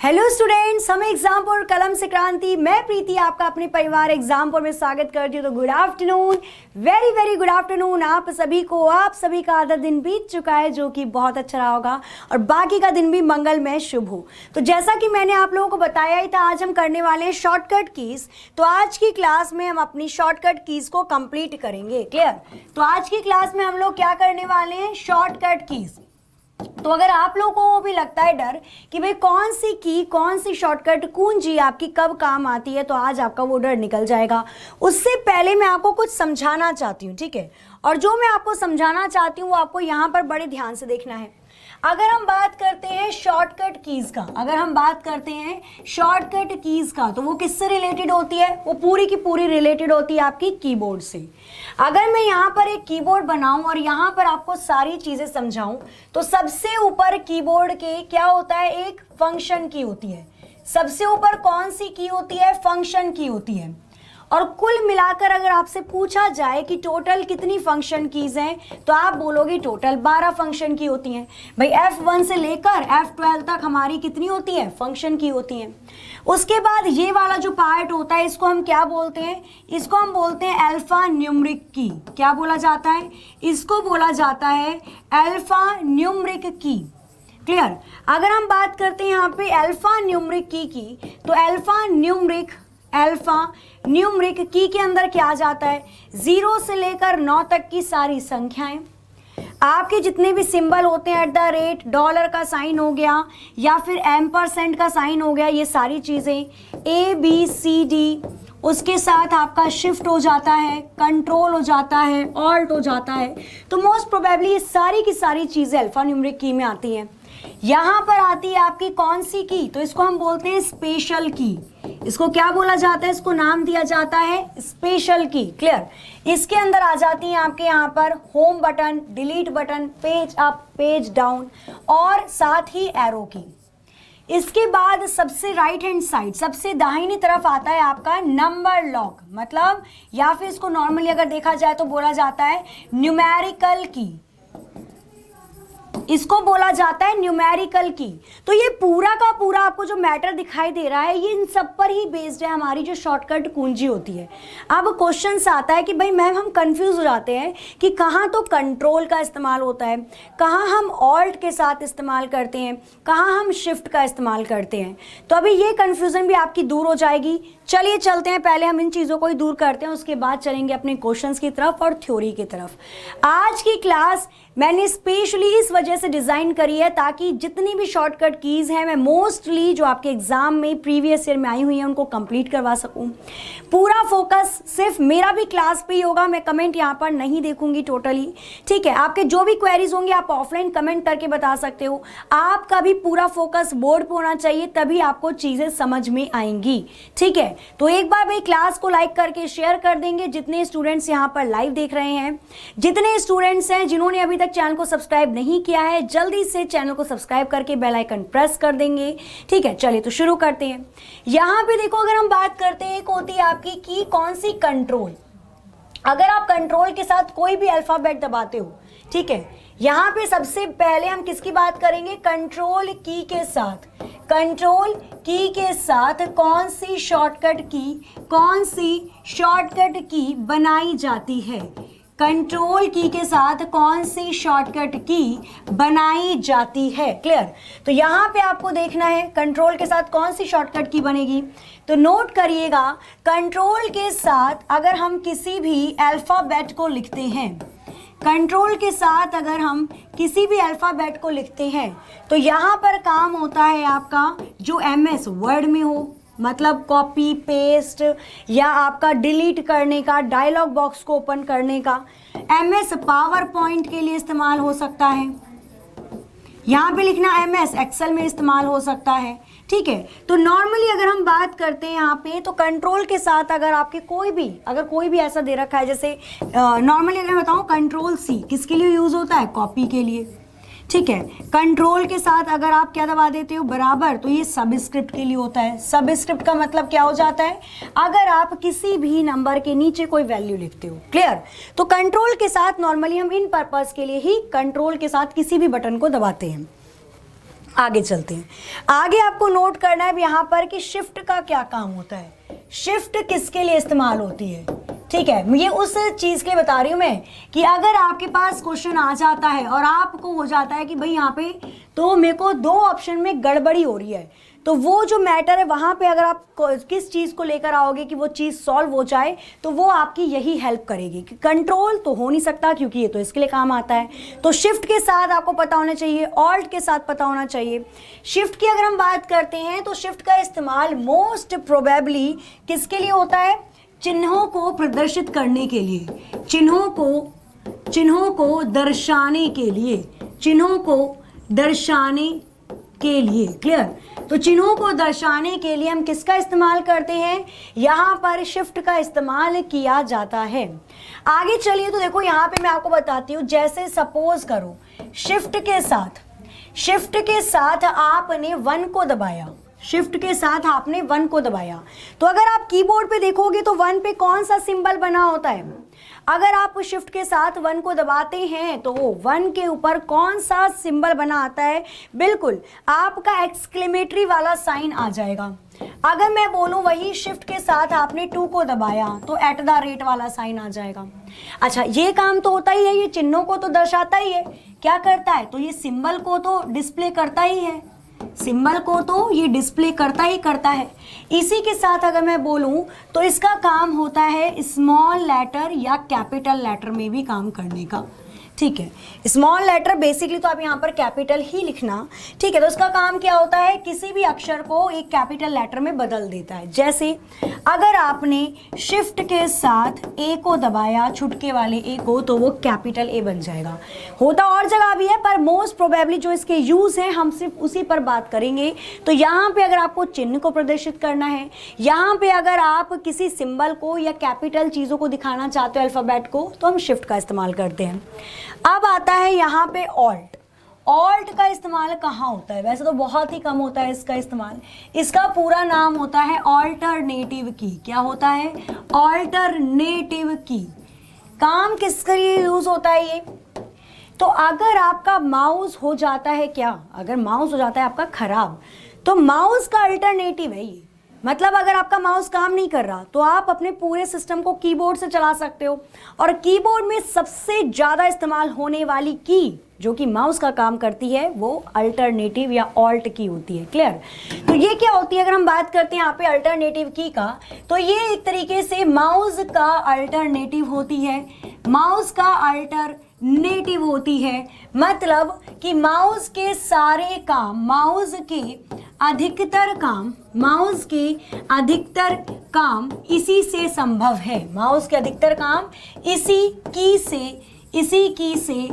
Hello students, हम एग्जामपुर कलम से क्रांति, मैं प्रीति आपका अपने परिवार एग्जामपुर में स्वागत करती हूँ। तो good afternoon, very very good afternoon आप सभी को। आप सभी का आधा दिन बीत चुका है जो कि बहुत अच्छा रहा होगा और बाकी का दिन भी मंगलमय शुभ हो। तो जैसा कि मैंने आप लोगों को बताया ही था, आज हम करने वाले हैं शॉर्टकट कीज। तो आज की क्लास में हम अपनी शॉर्टकट कीज को कंप्लीट करेंगे। क्लियर? तो आज की क्लास में हम लोग क्या करने वाले हैं? Shortcut keys. तो अगर आप लोगों को भी लगता है डर कि भाई कौन सी की, कौन सी शॉर्टकट कुंजी आपकी कब काम आती है, तो आज आपका वो डर निकल जाएगा। उससे पहले मैं आपको कुछ समझाना चाहती हूँ, ठीक है? और जो मैं आपको समझाना चाहती हूँ वो आपको यहाँ पर बड़े ध्यान से देखना है। अगर हम बात करते हैं शॉर्टकट कीज का, तो वो किससे रिलेटेड होती है? वो पूरी की पूरी रिलेटेड होती है आपकी कीबोर्ड से। अगर मैं यहाँ पर एक कीबोर्ड बनाऊं और यहाँ पर आपको सारी चीजें समझाऊं, तो सबसे ऊपर कीबोर्ड के क्या होता है? एक फंक्शन की होती है। सबसे ऊपर कौन सी की होती है? फंक्शन की होती है। और कुल मिलाकर अगर आपसे पूछा जाए कि टोटल कितनी फंक्शन कीज हैं, तो आप बोलोगे टोटल 12 फंक्शन की होती हैं। भाई F1 से लेकर F12 तक हमारी कितनी होती है? फंक्शन की होती हैं। उसके बाद ये वाला जो पार्ट होता है, इसको हम क्या बोलते हैं? इसको हम बोलते हैं अल्फा न्यूमरिक की। क्या बोला जाता है? इसको बोला जाता है अल्फा न्यूमरिक की। क्लियर? अगर हम बात करते हैं यहाँ पे अल्फा न्यूमरिक की, तो अल्फा न्यूमरिक की के अंदर क्या आ जाता है? 0 से लेकर 9 तक की सारी संख्याएं। आपके जितने भी सिंबल होते हैं, @ डॉलर का साइन हो गया या फिर एम्परसेंट का साइन हो गया, ये सारी चीजें ABCD, उसके साथ आपका शिफ्ट हो जाता है, कंट्रोल हो जाता है, ऑल्ट हो जाता है। तो मोस्ट प्रोबेबली ये सारी की सारी चीजें अल्फा न्यूमरिक की में आती हैं। यहां पर आती है आपकी कौन सी की? तो इसको हम बोलते हैं स्पेशल की। इसको क्या बोला जाता है? इसको नाम दिया जाता है स्पेशल की। क्लियर? इसके अंदर आ जाती है आपके यहाँ पर home button, delete button, page up, page down और साथ ही एरो की। इसके बाद सबसे राइट हैंड साइड, सबसे दाहिनी तरफ आता है आपका नंबर लॉक, मतलब या फिर इसको नॉर्मली अगर देखा जाए तो बोला जाता है न्यूमेरिकल की। इसको बोला जाता है न्यूमेरिकल की। तो ये पूरा का पूरा आपको जो मैटर दिखाई दे रहा है, ये इन सब पर ही बेस्ड है हमारी जो शॉर्टकट कुंजी होती है। अब क्वेश्चन आता है कि भाई मैम हम कंफ्यूज हो जाते हैं कि कहाँ तो कंट्रोल का इस्तेमाल होता है, कहाँ हम ऑल्ट के साथ इस्तेमाल करते हैं, कहाँ हम शिफ्ट का इस्तेमाल करते हैं। तो अभी ये कंफ्यूजन भी आपकी दूर हो जाएगी। चलिए चलते हैं, पहले हम इन चीज़ों को ही दूर करते हैं, उसके बाद चलेंगे अपने क्वेश्चंस की तरफ और थ्योरी की तरफ। आज की क्लास मैंने स्पेशली इस वजह से डिज़ाइन करी है ताकि जितनी भी शॉर्टकट कीज़ हैं मैं मोस्टली जो आपके एग्जाम में प्रीवियस ईयर में आई हुई हैं उनको कंप्लीट करवा सकूं। पूरा फोकस सिर्फ मेरा भी क्लास पे ही होगा, मैं कमेंट यहाँ पर नहीं देखूंगी टोटली। ठीक है? आपके जो भी क्वेरीज होंगे आप ऑफलाइन कमेंट करके बता सकते हो। आपका भी पूरा फोकस बोर्ड पे होना चाहिए, तभी आपको चीज़ें समझ में आएंगी। ठीक है? तो एक बार भाई क्लास को लाइक करके शेयर कर देंगे जितने स्टूडेंट्स यहाँ पर लाइव देख रहे हैं। जितने स्टूडेंट्स हैं जिन्होंने अभी तक चैनल को सब्सक्राइब नहीं किया है, जल्दी से चैनल को सब्सक्राइब करके बेल आइकन प्रेस कर देंगे। ठीक है? चलिए तो शुरू करते हैं। यहाँ पे देखो, अगर हम बात करते हैं, एक होती है आपकी की कौन सी? कंट्रोल। अगर आप कंट्रोल के साथ कोई भी अल्फाबेट दबाते हो, ठीक है, यहाँ पे सबसे पहले हम किसकी बात करेंगे? कंट्रोल की के साथ। कंट्रोल की के साथ कौन सी शॉर्टकट की बनाई जाती है? कंट्रोल की के साथ कौन सी शॉर्टकट की बनाई जाती है? क्लियर? तो यहाँ पे आपको देखना है कंट्रोल के साथ कौन सी शॉर्टकट की बनेगी। तो नोट करिएगा, कंट्रोल के साथ अगर हम किसी भी अल्फाबेट को लिखते हैं, कंट्रोल के साथ अगर हम किसी भी अल्फाबेट को लिखते हैं, तो यहाँ पर काम होता है आपका जो MS वर्ड में हो, मतलब कॉपी पेस्ट या आपका डिलीट करने का, डायलॉग बॉक्स को ओपन करने का। MS पावर पॉइंट के लिए इस्तेमाल हो सकता है। यहाँ पे लिखना MS एक्सेल में इस्तेमाल हो सकता है। ठीक है? तो नॉर्मली अगर हम बात करते हैं यहाँ पे, तो कंट्रोल के साथ अगर आपके कोई भी ऐसा दे रखा है, जैसे नॉर्मली अगर मैं बताऊँ कंट्रोल C किसके लिए यूज होता है? कॉपी के लिए। ठीक है? कंट्रोल के साथ अगर आप क्या दबा देते हो? बराबर, तो ये सबस्क्रिप्ट के लिए होता है। सबस्क्रिप्ट का मतलब क्या हो जाता है? अगर आप किसी भी नंबर के नीचे कोई वैल्यू लिखते हो। क्लियर? तो कंट्रोल के साथ नॉर्मली हम इन पर्पस के लिए ही कंट्रोल के साथ किसी भी बटन को दबाते हैं। आगे चलते हैं। आगे आपको नोट करना है यहाँ पर कि शिफ्ट का क्या काम होता है, शिफ्ट किसके लिए इस्तेमाल होती है। ठीक है, ये उस चीज़ के लिए बता रही हूँ मैं कि अगर आपके पास क्वेश्चन आ जाता है और आपको हो जाता है कि भाई यहाँ पे तो मेरे को दो ऑप्शन में गड़बड़ी हो रही है, तो वो जो मैटर है वहाँ पे अगर आप किस चीज़ को लेकर आओगे कि वो चीज़ सॉल्व हो जाए, तो वो आपकी यही हेल्प करेगी। कि कंट्रोल तो हो नहीं सकता क्योंकि ये तो इसके लिए काम आता है, तो शिफ्ट के साथ आपको पता होना चाहिए, ऑल्ट के साथ पता होना चाहिए। शिफ्ट की अगर हम बात करते हैं तो शिफ्ट का इस्तेमाल मोस्ट प्रोबेबली किसके लिए होता है, चिन्हों को प्रदर्शित करने के लिए, चिन्हों को दर्शाने के लिए, चिन्हों को दर्शाने के लिए। क्लियर, तो चिन्हों को दर्शाने के लिए हम किसका इस्तेमाल करते हैं, यहाँ पर शिफ्ट का इस्तेमाल किया जाता है। आगे चलिए तो देखो यहाँ पे मैं आपको बताती हूँ, जैसे सपोज करो शिफ्ट के साथ आपने 1 को दबाया, शिफ्ट के साथ आपने 1 को दबाया, तो अगर आप कीबोर्ड पे देखोगे तो 1 पे कौन सा सिंबल बना होता है, अगर आप शिफ्ट के साथ 1 को दबाते हैं तो 1 के ऊपर कौन सा सिंबल बना आता है, बिल्कुल आपका एक्सक्लेमेटरी वाला साइन आ जाएगा। अगर मैं बोलूं वही शिफ्ट के साथ आपने 2 को दबाया तो @ वाला साइन आ जाएगा। अच्छा, ये काम तो होता ही है, ये चिन्हों को तो दर्शाता ही है, क्या करता है, तो ये सिंबल को तो डिस्प्ले करता ही है, सिंबल को तो ये डिस्प्ले करता ही करता है। इसी के साथ अगर मैं बोलूं तो इसका काम होता है स्मॉल लेटर या कैपिटल लेटर में भी काम करने का। ठीक है, स्मॉल लेटर बेसिकली तो आप यहाँ पर कैपिटल ही लिखना। ठीक है, तो इसका काम क्या होता है, किसी भी अक्षर को एक कैपिटल लेटर में बदल देता है। जैसे अगर आपने शिफ्ट के साथ ए को दबाया, छुटके वाले ए को, तो वो कैपिटल ए बन जाएगा। होता और जगह भी है पर मोस्ट प्रोबेबली जो इसके यूज है हम सिर्फ उसी पर बात करेंगे। तो यहाँ पे अगर आपको चिन्ह को प्रदर्शित करना है, यहाँ पे अगर आप किसी सिंबल को या कैपिटल चीज़ों को दिखाना चाहते हो अल्फ़ाबेट को, तो हम शिफ्ट का इस्तेमाल करते हैं। अब आता है यहाँ पे ऑल्ट का इस्तेमाल कहाँ होता है, वैसे तो बहुत ही कम होता है इसका इस्तेमाल। इसका पूरा नाम होता है ऑल्टरनेटिव की। क्या होता है, ऑल्टरनेटिव की। काम किसके लिए यूज होता है ये, तो अगर आपका माउस हो जाता है, क्या अगर माउस हो जाता है आपका खराब, तो माउस का अल्टरनेटिव है ये। मतलब अगर आपका माउस काम नहीं कर रहा तो आप अपने पूरे सिस्टम को कीबोर्ड से चला सकते हो, और कीबोर्ड में सबसे ज़्यादा इस्तेमाल होने वाली की जो कि माउस का काम करती है वो अल्टरनेटिव या ऑल्ट की होती है। क्लियर, तो ये क्या होती है, अगर हम बात करते हैं यहाँ पे अल्टरनेटिव की का, तो ये एक तरीके से माउस का अल्टरनेटिव होती है, माउस का अल्टरनेटिव होती है। मतलब कि माउस के सारे काम, माउस के अधिकतर काम इसी से संभव है, माउस के अधिकतर काम इसी की से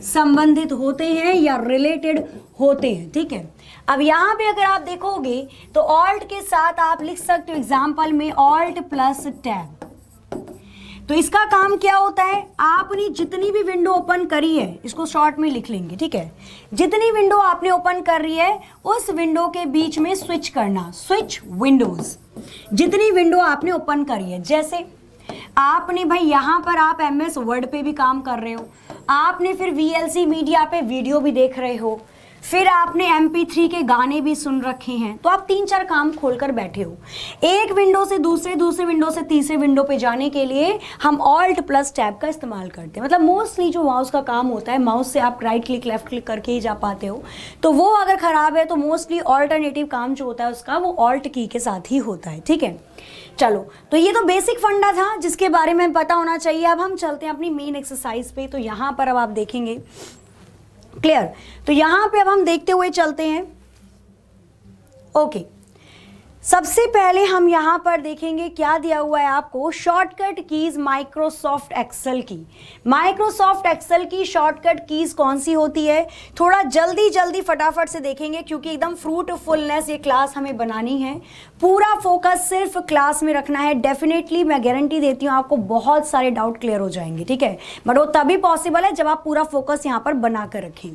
संबंधित होते हैं या रिलेटेड होते हैं। ठीक है, अब यहाँ पे अगर आप देखोगे तो ऑल्ट के साथ आप लिख सकते हो एग्जाम्पल में ऑल्ट प्लस टैब। तो इसका काम क्या होता है, आपने जितनी भी विंडो ओपन करी है, इसको शॉर्ट में लिख लेंगे। ठीक है, जितनी विंडो आपने ओपन कर रही है उस विंडो के बीच में स्विच करना, स्विच विंडोज। जितनी विंडो आपने ओपन करी है, जैसे आपने भाई यहाँ पर आप MS वर्ड पे भी काम कर रहे हो, आपने फिर VLC मीडिया पे वीडियो भी देख रहे हो, फिर आपने MP3 के गाने भी सुन रखे हैं, तो आप 3-4 काम खोलकर बैठे हो। एक विंडो से दूसरे विंडो से तीसरे विंडो पे जाने के लिए हम ऑल्ट प्लस टैब का इस्तेमाल करते हैं। मतलब मोस्टली जो माउस का काम होता है, माउस से आप राइट क्लिक लेफ्ट क्लिक करके ही जा पाते हो, तो वो अगर ख़राब है तो मोस्टली ऑल्टरनेटिव काम जो होता है उसका वो ऑल्ट की के साथ ही होता है। ठीक है, चलो, तो ये तो बेसिक फंडा था जिसके बारे में पता होना चाहिए। अब हम चलते हैं अपनी मेन एक्सरसाइज पे। तो यहाँ पर अब आप देखेंगे, क्लियर, तो यहाँ पे अब हम देखते हुए चलते हैं। ओके, सबसे पहले हम यहाँ पर देखेंगे क्या दिया हुआ है आपको, शॉर्टकट कीज माइक्रोसॉफ्ट एक्सेल की। माइक्रोसॉफ्ट एक्सेल की शॉर्टकट कीज कौन सी होती है, थोड़ा जल्दी फटाफट से देखेंगे क्योंकि एकदम फ्रूटफुलनेस ये क्लास हमें बनानी है। पूरा फोकस सिर्फ क्लास में रखना है। डेफिनेटली मैं गारंटी देती हूँ आपको बहुत सारे डाउट क्लियर हो जाएंगे। ठीक है, बट वो तभी पॉसिबल है जब आप पूरा फोकस यहाँ पर बना कर रखें।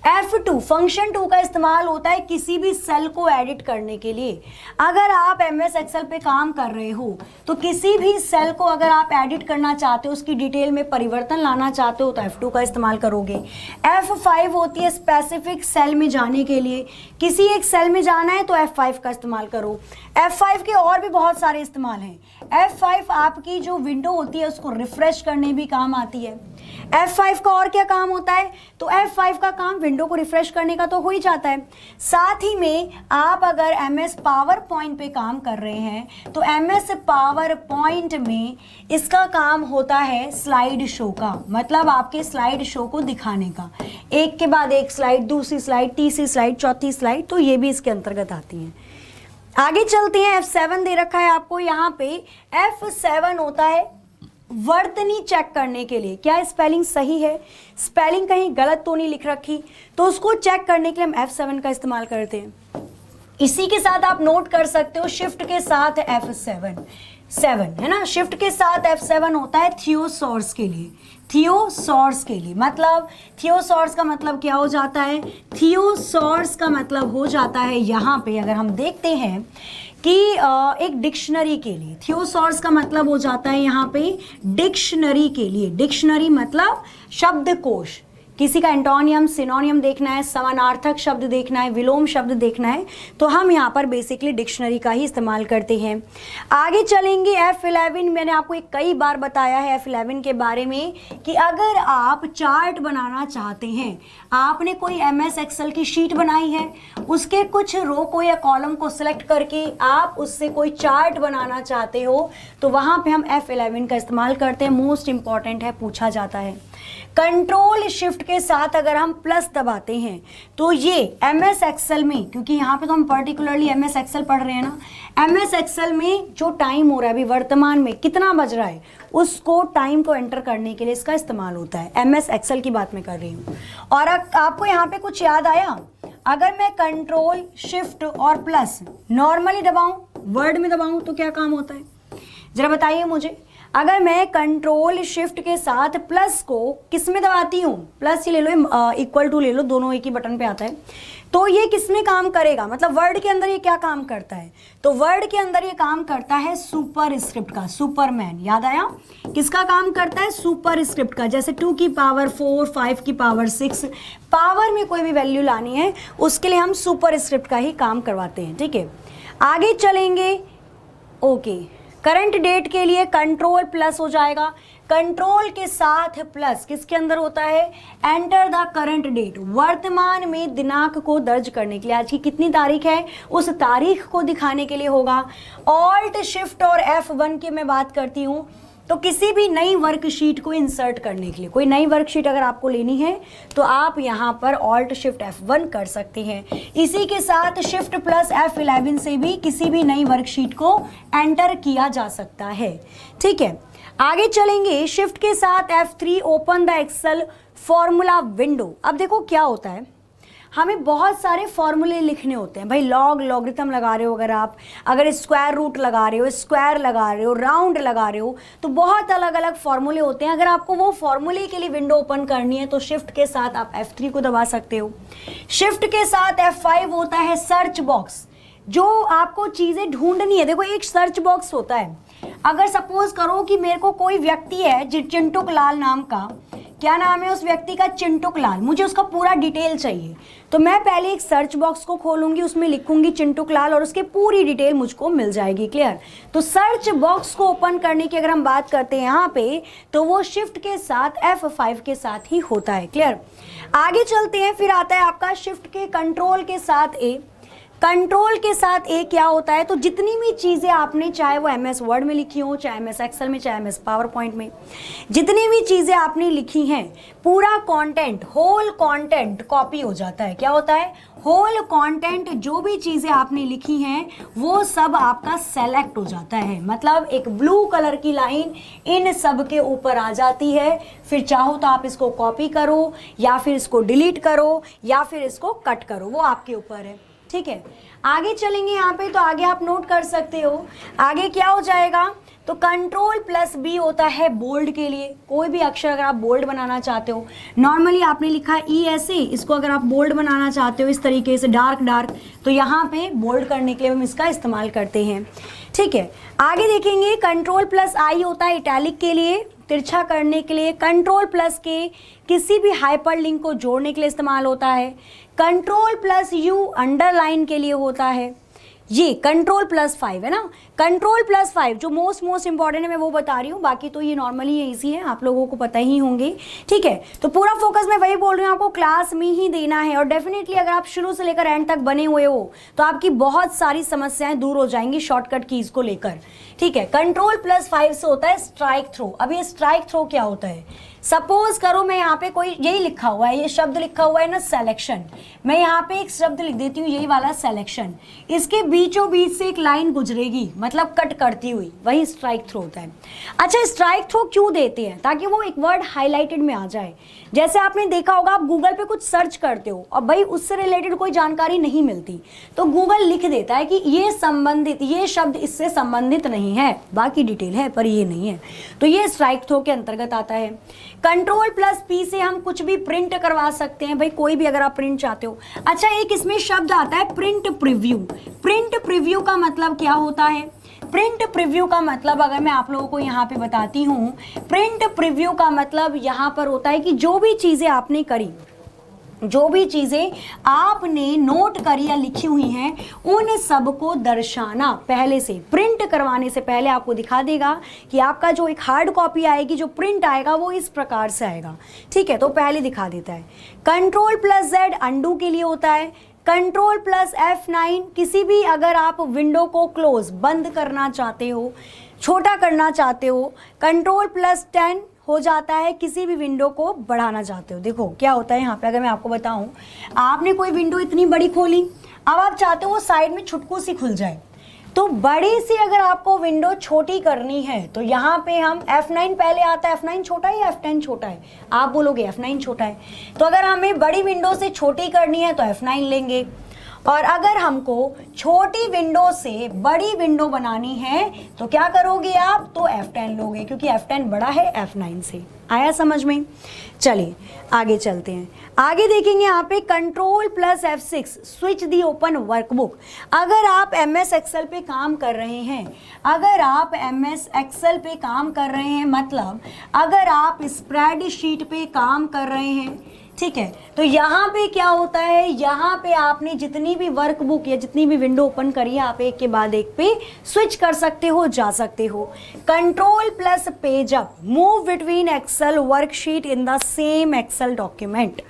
F2 फंक्शन 2 का इस्तेमाल होता है किसी भी सेल को एडिट करने के लिए। अगर आप MS एक्सेल पे काम कर रहे हो तो किसी भी सेल को अगर आप एडिट करना चाहते हो, उसकी डिटेल में परिवर्तन लाना चाहते हो तो F2 का इस्तेमाल करोगे। F5 होती है स्पेसिफिक सेल में जाने के लिए, किसी एक सेल में जाना है तो F5 का इस्तेमाल करो। F5 के और भी बहुत सारे इस्तेमाल हैं। F5 आपकी जो विंडो होती है उसको रिफ्रेश करने भी काम आती है। F5 का और क्या काम होता है, तो F5 का काम विंडो को रिफ्रेश करने का तो हो ही जाता है। साथ ही में आप अगर MS पावर पॉइंट पे काम कर रहे हैं तो MS पावर पॉइंट में इसका काम होता है स्लाइड शो का, मतलब आपके स्लाइड शो को दिखाने का, एक के बाद एक स्लाइड, दूसरी स्लाइड, तीसरी स्लाइड, चौथी स्लाइड, तो ये भी इसके अंतर्गत आती हैं। आगे चलते हैं। F7 दे रखा है आपको यहाँ पे। F7 होता है वर्तनी चेक करने के लिए, क्या स्पेलिंग सही है, स्पेलिंग कहीं गलत तो नहीं लिख रखी, तो उसको चेक करने के लिए हम F7 का इस्तेमाल करते हैं। इसी के साथ आप नोट कर सकते हो शिफ्ट के साथ F7 7 है ना, शिफ्ट के साथ F7 होता है थियोसॉर्स के लिए। थियोसॉर्स के लिए मतलब थियोसॉर्स का मतलब क्या हो जाता है, थियोसॉर्स का मतलब हो जाता है यहाँ पे अगर हम देखते हैं कि एक डिक्शनरी के लिए, थियोसॉर्स का मतलब हो जाता है यहाँ पे डिक्शनरी के लिए। डिक्शनरी मतलब शब्दकोश, किसी का एंटोनियम सिनोनियम देखना है, समानार्थक शब्द देखना है, विलोम शब्द देखना है, तो हम यहाँ पर बेसिकली डिक्शनरी का ही इस्तेमाल करते हैं। आगे चलेंगे। F11 मैंने आपको एक कई बार बताया है F11 के बारे में कि अगर आप चार्ट बनाना चाहते हैं, आपने कोई MS एक्सेल की शीट बनाई है, उसके कुछ रो को या कॉलम को सिलेक्ट करके आप उससे कोई चार्ट बनाना चाहते हो तो वहाँ पे हम F11 का इस्तेमाल करते हैं। मोस्ट इंपॉर्टेंट है, पूछा जाता है। कंट्रोल शिफ्ट के साथ अगर हम प्लस दबाते हैं तो ये MS एक्सेल में, क्योंकि यहाँ पे तो हम पर्टिकुलरली MS एक्सेल पढ़ रहे हैं ना, MS एक्सेल में जो टाइम हो रहा है अभी वर्तमान में कितना बज रहा है, उसको टाइम को एंटर करने के लिए इसका इस्तेमाल होता है। MS एक्सेल की बात मैं कर रही हूँ। और आपको यहाँ पे कुछ याद आया, अगर मैं कंट्रोल शिफ्ट और प्लस नॉर्मली दबाऊं, वर्ड में दबाऊं तो क्या काम होता है, जरा बताइए मुझे। अगर मैं कंट्रोल शिफ्ट के साथ प्लस को किस में दबाती हूँ, प्लस ही ले लो, इक्वल टू ले लो, दोनों एक ही बटन पे आता है, तो ये किस में काम करेगा, मतलब वर्ड के अंदर ये क्या काम करता है, तो वर्ड के अंदर ये काम करता है सुपर स्क्रिप्ट का, सुपरमैन। याद आया, किसका काम करता है, सुपर स्क्रिप्ट का। जैसे 2 की पावर 4, 5 की पावर 6, पावर में कोई भी वैल्यू लानी है उसके लिए हम सुपर स्क्रिप्ट का ही काम करवाते हैं। ठीक है, आगे चलेंगे। ओके, करंट डेट के लिए कंट्रोल प्लस हो जाएगा। कंट्रोल के साथ प्लस किसके अंदर होता है, एंटर द करंट डेट, वर्तमान में दिनांक को दर्ज करने के लिए, आज की कितनी तारीख है उस तारीख को दिखाने के लिए होगा। ऑल्ट शिफ्ट और F1 की मैं बात करती हूँ तो किसी भी नई वर्कशीट को इंसर्ट करने के लिए, कोई नई वर्कशीट अगर आपको लेनी है तो आप यहाँ पर ऑल्ट शिफ्ट F1 कर सकते हैं। इसी के साथ शिफ्ट प्लस F11 से भी किसी भी नई वर्कशीट को एंटर किया जा सकता है। ठीक है, आगे चलेंगे। शिफ्ट के साथ F3 open the Excel formula window. अब देखो क्या होता है, हमें बहुत सारे फॉर्मूले लिखने होते हैं भाई, लॉगरिथम लगा रहे हो, अगर स्क्वायर रूट लगा रहे हो, स्क्वायर लगा रहे हो, राउंड लगा रहे हो, तो बहुत अलग अलग फॉर्मूले होते हैं। अगर आपको वो फॉर्मूले के लिए विंडो ओपन करनी है तो शिफ्ट के साथ आप F3 को दबा सकते हो। शिफ्ट के साथ F5 होता है सर्च बॉक्स, जो आपको चीज़ें ढूंढनी है। देखो एक सर्च बॉक्स होता है, अगर सपोज करो कि मेरे को कोई व्यक्ति है चिंटुक लाल नाम का, क्या नाम है उस व्यक्ति का, चिंटुक लाल, मुझे उसका पूरा डिटेल चाहिए, तो मैं पहले एक सर्च बॉक्स को खोलूंगी, उसमें लिखूंगी चिंटुक लाल और उसकी पूरी डिटेल मुझको मिल जाएगी। क्लियर, तो सर्च बॉक्स को ओपन करने की अगर हम बात करते हैं यहाँ पे तो वो शिफ्ट के साथ F5 के साथ ही होता है। क्लियर, आगे चलते हैं। फिर आता है आपका शिफ्ट के कंट्रोल के साथ A। कंट्रोल के साथ ए क्या होता है, तो जितनी भी चीज़ें आपने, चाहे वो MS वर्ड में लिखी हो, चाहे MS एक्सेल में, चाहे MS पावर पॉइंट में, जितनी भी चीज़ें आपने लिखी हैं, पूरा कंटेंट, होल कंटेंट कॉपी हो जाता है। क्या होता है, होल कंटेंट, जो भी चीज़ें आपने लिखी हैं वो सब आपका सेलेक्ट हो जाता है, मतलब एक ब्लू कलर की लाइन इन सब के ऊपर आ जाती है। फिर चाहो तो आप इसको कॉपी करो या फिर इसको डिलीट करो या फिर इसको कट करो, वो आपके ऊपर है। ठीक है, आगे चलेंगे यहाँ पे, तो आगे आप नोट कर सकते हो आगे क्या हो जाएगा। तो कंट्रोल प्लस बी होता है बोल्ड के लिए, कोई भी अक्षर अगर आप बोल्ड बनाना चाहते हो, नॉर्मली आपने लिखा ई ऐसे, इसको अगर आप बोल्ड बनाना चाहते हो इस तरीके से डार्क डार्क, तो यहाँ पे बोल्ड करने के लिए हम इसका इस्तेमाल करते हैं। ठीक है, आगे देखेंगे कंट्रोल प्लस आई होता है इटैलिक के लिए, तिरछा करने के लिए। कंट्रोल प्लस के किसी भी हाइपरलिंक को जोड़ने के लिए इस्तेमाल होता है। कंट्रोल प्लस यू अंडरलाइन के लिए होता है। ये कंट्रोल प्लस 5 है ना, कंट्रोल प्लस 5 जो मोस्ट इंपॉर्टेंट है मैं वो बता रही हूँ, बाकी तो ये नॉर्मली ये इजी है, आप लोगों को पता ही होंगे। ठीक है, तो पूरा फोकस मैं वही बोल रही हूँ, आपको क्लास में ही देना है, और डेफिनेटली अगर आप शुरू से लेकर एंड तक बने हुए हो तो आपकी बहुत सारी समस्याएं दूर हो जाएंगी शॉर्टकट कीज को लेकर। ठीक है, कंट्रोल प्लस 5 से होता है स्ट्राइक थ्रो। अब ये स्ट्राइक थ्रो क्या होता है, सपोज करो मैं यहाँ पे कोई यही लिखा हुआ है, ये शब्द लिखा हुआ है ना सिलेक्शन, मैं यहाँ पे एक शब्द लिख देती हूँ यही वाला सिलेक्शन, इसके बीचों बीच से एक लाइन गुजरेगी मतलब कट करती हुई, वही स्ट्राइक थ्रो होता है। अच्छा, स्ट्राइक थ्रो क्यों देते हैं, ताकि वो एक वर्ड हाईलाइटेड में आ जाए। जैसे आपने देखा होगा आप गूगल पे कुछ सर्च करते हो और भाई उससे रिलेटेड कोई जानकारी नहीं मिलती, तो गूगल लिख देता है कि ये संबंधित, ये शब्द इससे संबंधित नहीं है, बाकी डिटेल है पर ये नहीं है, तो ये स्ट्राइक थ्रो के अंतर्गत आता है। कंट्रोल प्लस पी से हम कुछ भी प्रिंट करवा सकते हैं, भाई कोई भी अगर आप प्रिंट चाहते हो। अच्छा, एक इसमें शब्द आता है प्रिंट प्रीव्यू। प्रिंट प्रीव्यू का मतलब क्या होता है, प्रिंट प्रीव्यू का मतलब अगर मैं आप लोगों को यहाँ पे बताती हूँ, प्रिंट प्रीव्यू का मतलब यहाँ पर होता है कि जो भी चीजें आपने करी, जो भी चीजें आपने नोट करी या लिखी हुई हैं उन सब को दर्शाना, पहले से प्रिंट करवाने से पहले आपको दिखा देगा कि आपका जो एक हार्ड कॉपी आएगी, जो प्रिंट आएगा वो इस प्रकार से आएगा। ठीक है, तो पहले दिखा देता है। कंट्रोल प्लस जेड अंडू के लिए होता है। कंट्रोल प्लस F9 किसी भी अगर आप विंडो को क्लोज बंद करना चाहते हो, छोटा करना चाहते हो। कंट्रोल प्लस 10 हो जाता है किसी भी विंडो को बढ़ाना चाहते हो। देखो क्या होता है यहाँ पे, अगर मैं आपको बताऊं, आपने कोई विंडो इतनी बड़ी खोली, अब आप चाहते हो वो साइड में छुटकू सी खुल जाए, तो बड़ी सी अगर आपको विंडो छोटी करनी है तो यहाँ पे हम F9 पहले आता है। F9 छोटा है या F10 छोटा है, आप बोलोगे F9 छोटा है, तो अगर हमें बड़ी विंडो से छोटी करनी है तो F9 लेंगे, और अगर हमको छोटी विंडो से बड़ी विंडो बनानी है तो क्या करोगे आप, तो F10 लोगे, क्योंकि F10 बड़ा है F9 से। आया समझ में? चलिए आगे चलते हैं, आगे देखेंगे यहाँ पे कंट्रोल प्लस F6 स्विच दी ओपन वर्कबुक। अगर आप MS एक्सेल पे काम कर रहे हैं, अगर आप MS एक्सेल पे काम कर रहे हैं, मतलब अगर आप स्प्रेडशीट पे काम कर रहे हैं, ठीक है, तो यहाँ पे क्या होता है, यहाँ पे आपने जितनी भी वर्कबुक या जितनी भी विंडो ओपन करी है आप एक के बाद एक पे स्विच कर सकते हो, जा सकते हो। Control plus page up, move between Excel worksheet in the same Excel document.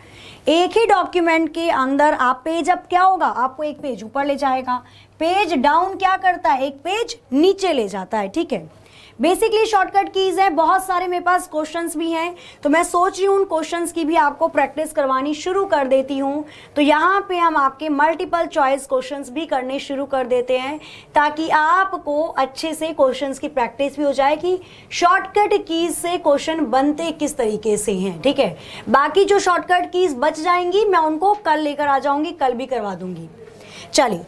एक ही डॉक्यूमेंट के अंदर आप पेज अप क्या होगा, आपको एक पेज ऊपर ले जाएगा, पेज डाउन क्या करता है, एक पेज नीचे ले जाता है। ठीक है, बेसिकली शॉर्टकट कीज है, बहुत सारे मेरे पास क्वेश्चंस भी हैं, तो मैं सोच रही हूँ उन क्वेश्चंस की भी आपको प्रैक्टिस करवानी शुरू कर देती हूँ। तो यहाँ पे हम आपके मल्टीपल चॉइस क्वेश्चंस भी करने शुरू कर देते हैं, ताकि आपको अच्छे से क्वेश्चंस की प्रैक्टिस भी हो जाए कि शॉर्टकट कीज से क्वेश्चन बनते किस तरीके से हैं। ठीक है, बाकी जो शॉर्टकट कीज बच जाएंगी मैं उनको कल लेकर आ जाऊंगी, कल भी करवा दूंगी। चलिए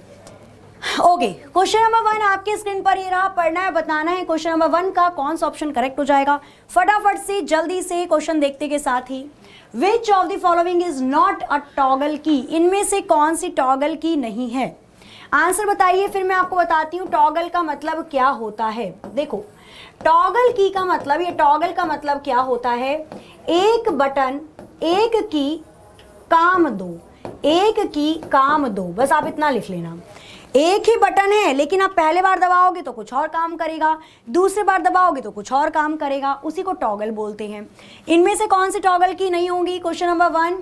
ओके, क्वेश्चन नंबर 1 आपके स्क्रीन पर ये रहा, पढ़ना है, बताना है क्वेश्चन नंबर 1 का कौन सा ऑप्शन करेक्ट हो जाएगा। फटाफट से जल्दी से क्वेश्चन देखते के साथ ही, which of the following is not a toggle key, इनमें से कौन सी टॉगल की नहीं है, आंसर बताइए, फिर मैं आपको बताती हूँ टॉगल का मतलब क्या होता है। देखो टॉगल की का मतलब, ये टॉगल का मतलब क्या होता है, एक बटन एक की काम दो, एक की काम दो, बस आप इतना लिख लेना। एक ही बटन है लेकिन आप पहले बार दबाओगे तो कुछ और काम करेगा, दूसरी बार दबाओगे तो कुछ और काम करेगा, उसी को टॉगल बोलते हैं। इनमें से कौन सी टॉगल की नहीं होंगी, क्वेश्चन नंबर 1।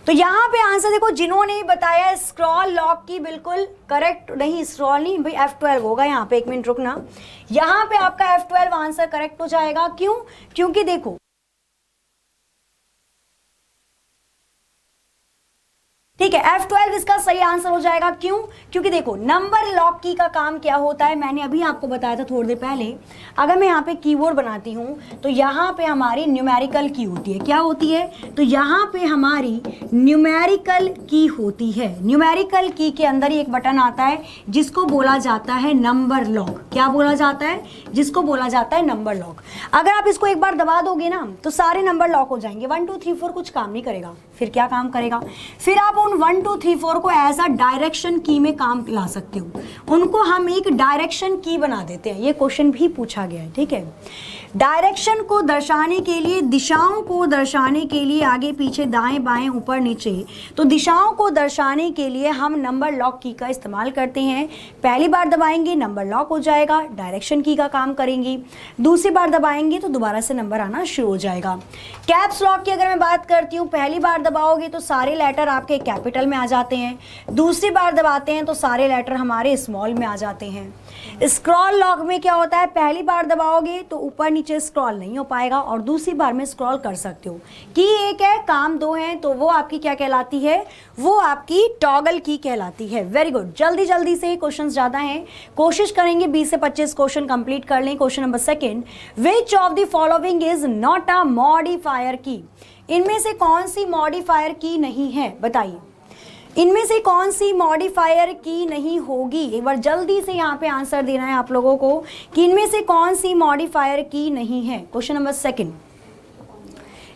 तो यहाँ पे आंसर देखो, जिन्होंने बताया स्क्रॉल लॉक की बिल्कुल करेक्ट नहीं, स्क्रॉल नहीं भाई F12 होगा यहाँ पे, एक मिनट रुकना, यहाँ पे आपका F12 आंसर करेक्ट हो जाएगा। क्यों, क्योंकि देखो ठीक है, F12 इसका सही आंसर हो जाएगा। क्यों? क्योंकि देखो नंबर लॉक की का काम क्या होता है, मैंने अभी आपको बताया था थोड़ी देर पहले। अगर मैं यहाँ पे कीबोर्ड बनाती हूँ तो यहाँ पे हमारी न्यूमेरिकल की होती है। क्या होती है? तो यहाँ पे हमारी न्यूमेरिकल की होती है। न्यूमेरिकल की के अंदर ही एक बटन आता है जिसको बोला जाता है नंबर लॉक। क्या बोला जाता है? जिसको बोला जाता है नंबर लॉक। अगर आप इसको एक बार दबा दोगे ना तो सारे नंबर लॉक हो जाएंगे। 1 2 3 4 कुछ काम नहीं करेगा। फिर क्या काम करेगा? फिर आप 1 2 3 4 को एज अ डायरेक्शन की में काम ला सकते हो। उनको हम एक डायरेक्शन की बना देते हैं। ये क्वेश्चन भी पूछा गया है। ठीक है, डायरेक्शन को दर्शाने के लिए, दिशाओं को दर्शाने के लिए, आगे पीछे दाएं बाएं ऊपर नीचे, तो दिशाओं को दर्शाने के लिए हम नंबर लॉक की का इस्तेमाल करते हैं। पहली बार दबाएंगे नंबर लॉक हो जाएगा, डायरेक्शन की का काम करेंगी। दूसरी बार दबाएंगे तो दोबारा से नंबर आना शुरू हो जाएगा। कैप्स लॉक की अगर मैं बात करती हूँ, पहली बार दबाओगे तो सारे लेटर आपके कैपिटल में आ जाते हैं, दूसरी बार दबाते हैं तो सारे लेटर हमारे स्मॉल में आ जाते हैं। स्क्रॉल लॉक में क्या होता है, पहली बार दबाओगे तो ऊपर नीचे स्क्रॉल नहीं हो पाएगा और दूसरी बार में स्क्रॉल कर सकते हो। की एक है, काम दो है, तो वो आपकी क्या कहलाती है? वो आपकी टॉगल की कहलाती है। वेरी गुड, जल्दी जल्दी से, क्वेश्चंस ज़्यादा हैं, कोशिश करेंगे 20 से 25 क्वेश्चन कंप्लीट कर लें। Question number second, which of the following is not a modifier की? इनमें से कौन सी मॉडिफायर की नहीं है? बताइए, इनमें से कौन सी मॉडिफायर की नहीं होगी? एक बार जल्दी से यहाँ पे आंसर देना है आप लोगों को कि इनमें से कौन सी मॉडिफायर की नहीं है। क्वेश्चन नंबर सेकंड,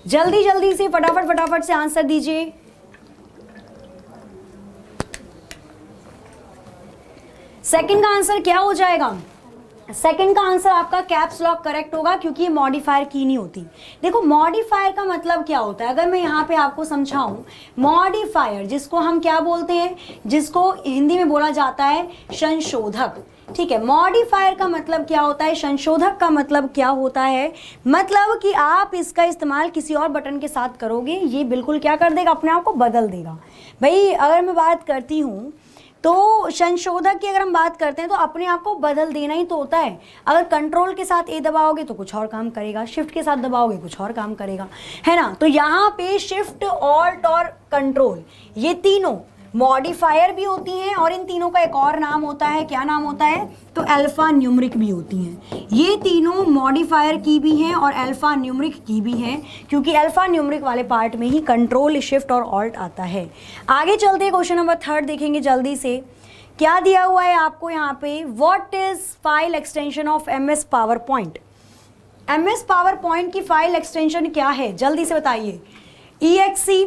जल्दी जल्दी से फटाफट से आंसर दीजिए। सेकंड का आंसर क्या हो जाएगा? सेकंड का आंसर आपका कैप्स लॉक करेक्ट होगा क्योंकि ये मॉडिफायर की नहीं होती। देखो मॉडिफायर का मतलब क्या होता है, अगर मैं यहाँ पे आपको समझाऊं, मॉडिफायर जिसको हम क्या बोलते हैं, जिसको हिंदी में बोला जाता है संशोधक। ठीक है, मॉडिफायर का मतलब क्या होता है, संशोधक का मतलब क्या होता है, मतलब कि आप इसका इस्तेमाल किसी और बटन के साथ करोगे, ये बिल्कुल क्या कर देगा, अपने आप को बदल देगा। भाई अगर मैं बात करती हूँ तो संशोधक की अगर हम बात करते हैं तो अपने आप को बदल देना ही तो होता है। अगर कंट्रोल के साथ ए दबाओगे तो कुछ और काम करेगा, शिफ्ट के साथ दबाओगे कुछ और काम करेगा, है ना। तो यहाँ पे शिफ्ट, ऑल्ट और कंट्रोल ये तीनों मॉडिफायर भी होती हैं और इन तीनों का एक और नाम होता है। क्या नाम होता है? तो अल्फा न्यूमरिक भी होती हैं। ये तीनों मॉडिफायर की भी हैं और अल्फा न्यूमरिक की भी हैं क्योंकि अल्फा न्यूमरिक वाले पार्ट में ही कंट्रोल, शिफ्ट और ऑल्ट आता है। आगे चलते हैं, क्वेश्चन नंबर थर्ड देखेंगे जल्दी से। क्या दिया हुआ है आपको यहाँ पे, what is file extension of MS power point? MS power point की फाइल एक्सटेंशन क्या है, जल्दी से बताइए। EXE,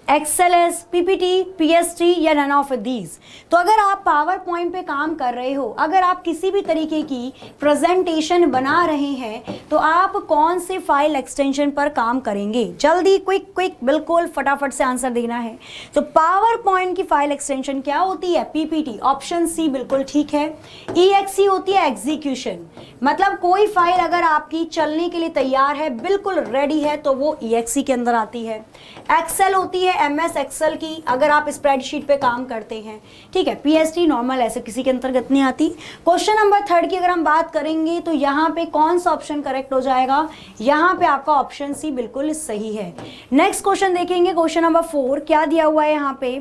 XLS, PPT, PST या नन ऑफ दीज? तो अगर आप पावर पॉइंट पे काम कर रहे हो, अगर आप किसी भी तरीके की प्रेजेंटेशन बना रहे हैं तो आप कौन से फाइल एक्सटेंशन पर काम करेंगे? जल्दी, क्विक, बिल्कुल फटाफट से आंसर देना है। तो पावर पॉइंट की फाइल एक्सटेंशन क्या होती है? PPT, ऑप्शन सी बिल्कुल ठीक है। EXE होती है एग्जीक्यूशन, मतलब कोई फाइल अगर आपकी चलने के लिए तैयार है, बिल्कुल रेडी है, तो वो EXE के अंदर आती है। एक्सेल होती है MS एक्सेल की, अगर आप स्प्रेडशीट पे काम करते हैं। ठीक है, PST नॉर्मल ऐसे किसी के अंतर्गत नहीं आती। क्वेश्चन नंबर थर्ड की अगर हम बात करेंगे तो यहाँ पे कौन सा ऑप्शन करेक्ट हो जाएगा? यहाँ पे आपका ऑप्शन सी बिल्कुल सही है। नेक्स्ट क्वेश्चन देखेंगे, क्वेश्चन नंबर 4। क्या दिया हुआ है यहाँ पे,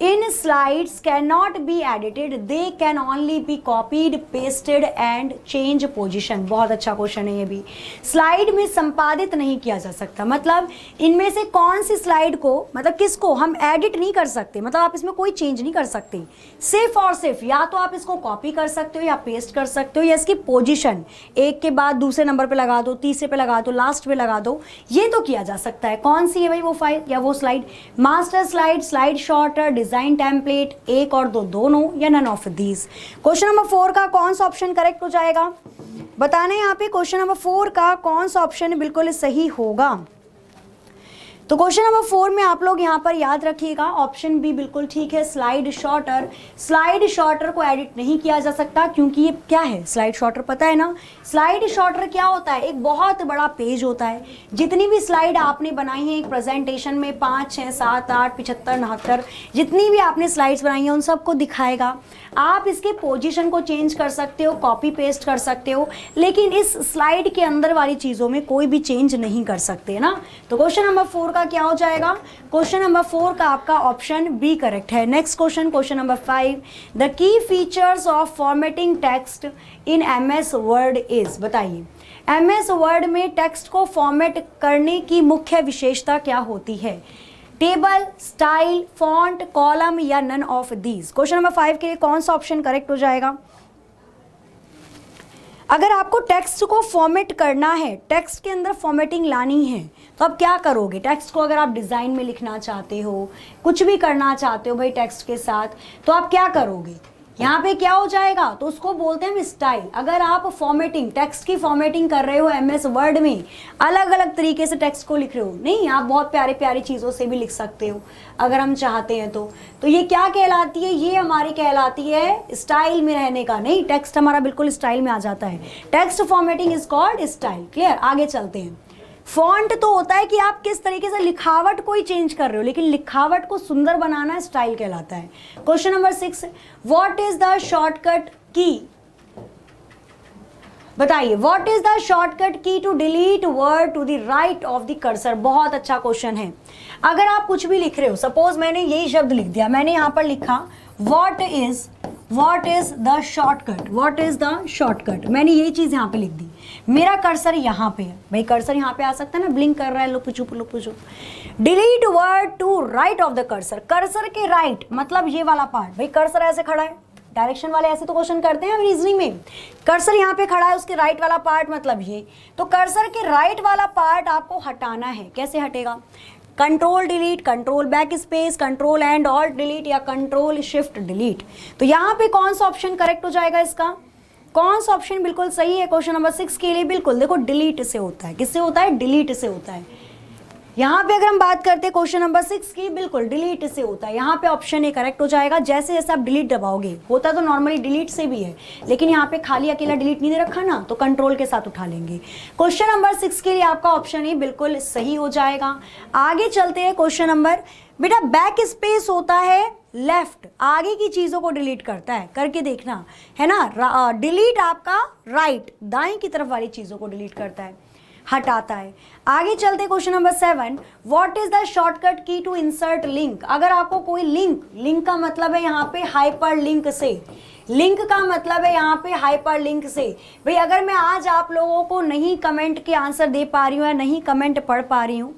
in slides can not be edited, they can only be copied, pasted and change position. बहुत अच्छा क्वेश्चन है ये भी। स्लाइड में संपादित नहीं किया जा सकता, मतलब इनमें से कौन सी स्लाइड को, मतलब किसको हम एडिट नहीं कर सकते, मतलब आप इसमें कोई चेंज नहीं कर सकते। सिर्फ और सिर्फ या तो आप इसको कॉपी कर सकते हो या पेस्ट कर सकते हो, या इसकी पोजीशन एक के बाद दूसरे नंबर पे लगा दो, तीसरे पे लगा दो, लास्ट पे लगा दो, ये तो किया जा सकता है। कौन सी है भाई वो फाइल या वो slide? Master slide, slide sorter, design template, एक और दो, दोनों या none of these? Question number 4 का कौन सा ऑप्शन करेक्ट हो जाएगा बताना है यहाँ पे। क्वेश्चन नंबर 4 का कौन सा ऑप्शन बिल्कुल सही होगा? तो क्वेश्चन नंबर 4 में आप लोग यहाँ पर याद रखिएगा, ऑप्शन बी बिल्कुल ठीक है, स्लाइड शॉर्टर। स्लाइड शॉर्टर को एडिट नहीं किया जा सकता क्योंकि ये क्या है, स्लाइड शॉर्टर पता है ना। स्लाइड शॉर्टर क्या होता है, एक बहुत बड़ा पेज होता है, जितनी भी स्लाइड आपने बनाई है एक प्रेजेंटेशन में 5, 6, 7, 8, 75, 79 जितनी भी आपने स्लाइड्स बनाई हैं उन सबको दिखाएगा। आप इसके पोजीशन को चेंज कर सकते हो, कॉपी पेस्ट कर सकते हो, लेकिन इस स्लाइड के अंदर वाली चीज़ों में कोई भी चेंज नहीं कर सकते ना। तो क्वेश्चन नंबर 4 का क्या हो जाएगा? क्वेश्चन नंबर 4 का आपका ऑप्शन बी करेक्ट है। Next question, question number 5, the key features of formatting text in MS Word is, बताइए MS वर्ड में टेक्स्ट को फॉर्मेट करने की मुख्य विशेषता क्या होती है? टेबल, स्टाइल, फॉन्ट, कॉलम या none of these. Question number 5 के लिए कौन सा ऑप्शन करेक्ट हो जाएगा? अगर आपको टेक्स्ट को फॉर्मेट करना है, टेक्स्ट के अंदर फॉर्मेटिंग लानी है, तो आप क्या करोगे? टेक्स्ट को अगर आप डिज़ाइन में लिखना चाहते हो, कुछ भी करना चाहते हो भाई टेक्स्ट के साथ, तो आप क्या करोगे? यहाँ पे क्या हो जाएगा? तो उसको बोलते हैं हम स्टाइल। अगर आप फॉर्मेटिंग, टेक्स्ट की फॉर्मेटिंग कर रहे हो MS वर्ड में, अलग अलग तरीके से टेक्स्ट को लिख रहे हो, नहीं आप बहुत प्यारे प्यारी चीज़ों से भी लिख सकते हो अगर हम चाहते हैं तो ये क्या कहलाती है? ये हमारी कहलाती है स्टाइल में रहने का। नहीं, टेक्स्ट हमारा बिल्कुल स्टाइल में आ जाता है। Text formatting is called style. Clear? आगे चलते हैं। फॉन्ट तो होता है कि आप किस तरीके से लिखावट को ही चेंज कर रहे हो, लेकिन लिखावट को सुंदर बनाना स्टाइल कहलाता है। Question number 6, what is the shortcut key? बताइए, what is the shortcut key to delete word to the right of the cursor? बहुत अच्छा क्वेश्चन है। अगर आप कुछ भी लिख रहे हो, सपोज मैंने यही शब्द लिख दिया, मैंने यहां पर लिखा what is the shortcut, what is the shortcut, मैंने यही चीज यहाँ पे लिख दी, मेरा कर्सर यहाँ पे है। भाई कर्सर यहाँ पे आ सकता है ना, ब्लिंक कर रहा है, लुप चुप। Delete word to right of the cursor, cursor के राइट मतलब ये वाला पार्ट। भाई कर्सर ऐसे खड़ा है, डायरेक्शन वाले ऐसे तो क्वेश्चन करते हैं रीजनिंग में। कर्सर यहाँ पे खड़ा है, उसके राइट वाला पार्ट मतलब ये, तो कर्सर के राइट वाला पार्ट आपको हटाना है। कैसे हटेगा? Control delete, control back space, control and alt delete या कंट्रोल शिफ्ट डिलीट। तो यहाँ पे कौन सा ऑप्शन करेक्ट हो जाएगा? इसका कौन सा ऑप्शन बिल्कुल सही है क्वेश्चन नंबर 6 के लिए? बिल्कुल, देखो डिलीट से होता है। किससे होता है? डिलीट से होता है। यहाँ पे अगर हम बात करते हैं क्वेश्चन नंबर 6 की, बिल्कुल डिलीट से होता है। यहाँ पे ऑप्शन ए करेक्ट हो जाएगा। जैसे जैसे आप डिलीट दबाओगे, होता तो नॉर्मली डिलीट से भी है, लेकिन यहाँ पे खाली अकेला डिलीट नहीं दे रखा ना, तो कंट्रोल के साथ उठा लेंगे। क्वेश्चन नंबर 6 के लिए आपका ऑप्शन ए बिल्कुल सही हो जाएगा। आगे चलते हैं क्वेश्चन नंबर, बेटा बैक स्पेस होता है लेफ्ट, आगे की चीजों को डिलीट करता है, करके देखना है ना। डिलीट आपका राइट, दाएं की तरफ वाली चीजों को डिलीट करता है, हटाता है। आगे चलते question number 7, what is the shortcut key to insert link? अगर आपको कोई लिंक का मतलब है यहाँ पे हाइपर लिंक से, लिंक का मतलब है यहाँ पे हाइपर लिंक से। भाई अगर मैं आज आप लोगों को नहीं कमेंट के आंसर दे पा रही हूँ या नहीं कमेंट पढ़ पा रही हूँ,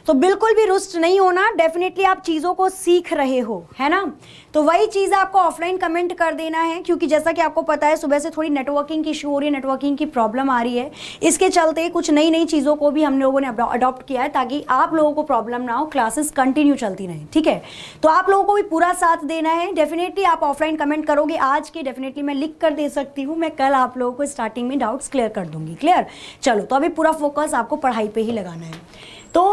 तो बिल्कुल भी रुष्ट नहीं होना। डेफिनेटली आप चीज़ों को सीख रहे हो, है ना। तो वही चीज़ आपको ऑफलाइन कमेंट कर देना है, क्योंकि जैसा कि आपको पता है सुबह से थोड़ी नेटवर्किंग की इशू हो रही है, नेटवर्किंग की प्रॉब्लम आ रही है। इसके चलते कुछ नई चीज़ों को भी हम लोगों ने अडॉप्ट किया है, ताकि आप लोगों को प्रॉब्लम ना हो, क्लासेस कंटिन्यू चलती रहें, ठीक है। तो आप लोगों को भी पूरा साथ देना है। डेफिनेटली आप ऑफलाइन कमेंट करोगे आज के, डेफिनेटली मैं लिख कर दे सकती हूँ, मैं कल आप लोगों को स्टार्टिंग में डाउट्स क्लियर कर दूंगी। क्लियर? चलो, तो अभी पूरा फोकस आपको पढ़ाई पे ही लगाना है। तो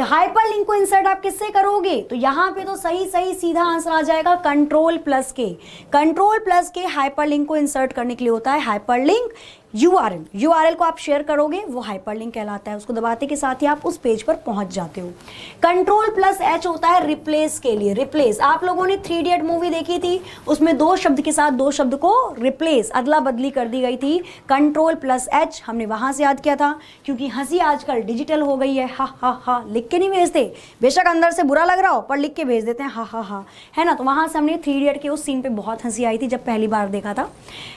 हाइपर लिंक को इंसर्ट आप किससे करोगे? तो यहाँ पे तो सही सीधा आंसर आ जाएगा कंट्रोल प्लस के। कंट्रोल प्लस के हाइपर लिंक को इंसर्ट करने के लिए होता है हाइपर लिंक URL को आप शेयर करोगे, वो हाइपर लिंक कहलाता है। उसको दबाते के साथ ही आप उस पेज पर पहुंच जाते हो। कंट्रोल प्लस H होता है रिप्लेस के लिए। रिप्लेस, आप लोगों ने 3 इडियट मूवी देखी थी, उसमें 2 शब्द के साथ 2 शब्द को रिप्लेस, अदला बदली कर दी गई थी। कंट्रोल प्लस H हमने वहां से याद किया था, क्योंकि हंसी आजकल डिजिटल हो गई है। हा लिख के नहीं भेजते, बेशक अंदर से बुरा लग रहा हो पर लिख के भेज देते हैं, हा, है ना। तो वहां से हमने 3 इडियट के उस सीन पे बहुत हंसी आई थी जब पहली बार देखा था,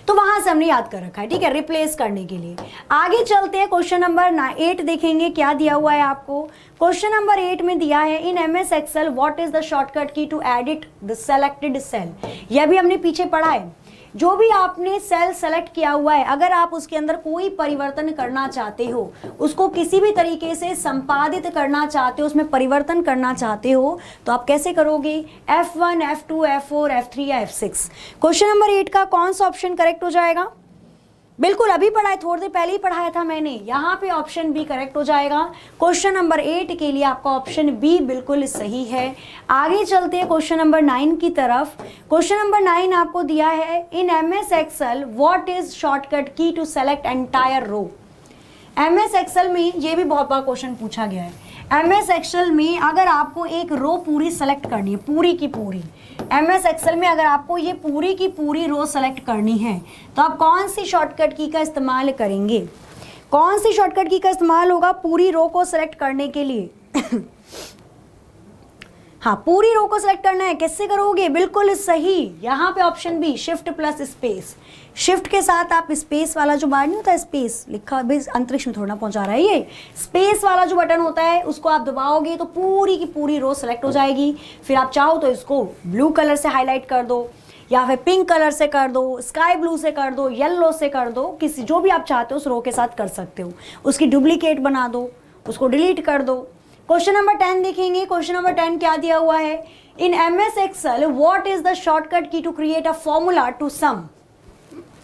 तो वहां से हमने याद कर रखा है, ठीक है, रिप्लेस करने के लिए। आगे चलते हैं, क्वेश्चन नंबर 8 देखेंगे क्या दिया हुआ है आपको। क्वेश्चन नंबर 8 में दिया है in MS Excel what is the shortcut key to edit the selected cell. यह भी हमने पीछे पढ़ा है। जो भी आपने सेल सेलेक्ट किया हुआ है, अगर आप उसके अंदर कोई परिवर्तन करना चाहते हो, उसको किसी भी तरीके से संपादित करना चाहते हो, उसमें परिवर्तन करना चाहते हो, तो आप कैसे करोगे? F1, F2, F4, F3 या F6। क्वेश्चन नंबर 8 का कौन सा ऑप्शन करेक्ट हो जाएगा? बिल्कुल अभी पढ़ा है, थोड़ी देर पहले ही पढ़ाया था मैंने। यहाँ पे ऑप्शन बी करेक्ट हो जाएगा। क्वेश्चन नंबर 8 के लिए आपका ऑप्शन बी बिल्कुल सही है। आगे चलते हैं क्वेश्चन नंबर 9 की तरफ। क्वेश्चन नंबर 9 आपको दिया है in MS Excel what is shortcut key to select entire row. MS Excel में ये भी बहुत बार क्वेश्चन पूछा गया है। MS एक्सेल में अगर आपको एक रो पूरी सेलेक्ट करनी है, पूरी की पूरी, MS एक्सेल में अगर आपको ये पूरी की पूरी रो सेलेक्ट करनी है, तो आप कौन सी शॉर्टकट की का इस्तेमाल करेंगे? कौन सी शॉर्टकट की का इस्तेमाल होगा पूरी रो को सेलेक्ट करने के लिए? हाँ, पूरी रो को सिलेक्ट करना है। कैसे करोगे? बिल्कुल सही, यहाँ पे option B, shift plus space. Shift के साथ आप स्पेस वाला जो बार नहीं होता, स्पेस लिखा भाई अंतरिक्ष में थोड़ा पहुंचा रहा है, ये स्पेस वाला जो बटन होता है उसको आप दबाओगे तो पूरी की पूरी रो सेलेक्ट हो जाएगी। फिर आप चाहो तो इसको ब्लू कलर से हाईलाइट कर दो, या फिर पिंक कलर से कर दो, स्काई ब्लू से कर दो, येलो से कर दो, किसी जो भी आप चाहते हो उस रो के साथ कर सकते हो। उसकी डुप्लीकेट बना दो, उसको डिलीट कर दो। क्वेश्चन नंबर 10 देखेंगे। क्वेश्चन नंबर 10 क्या दिया हुआ है? In MS Excel what is the shortcut key to create a formula to sum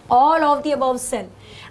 all of the above cell.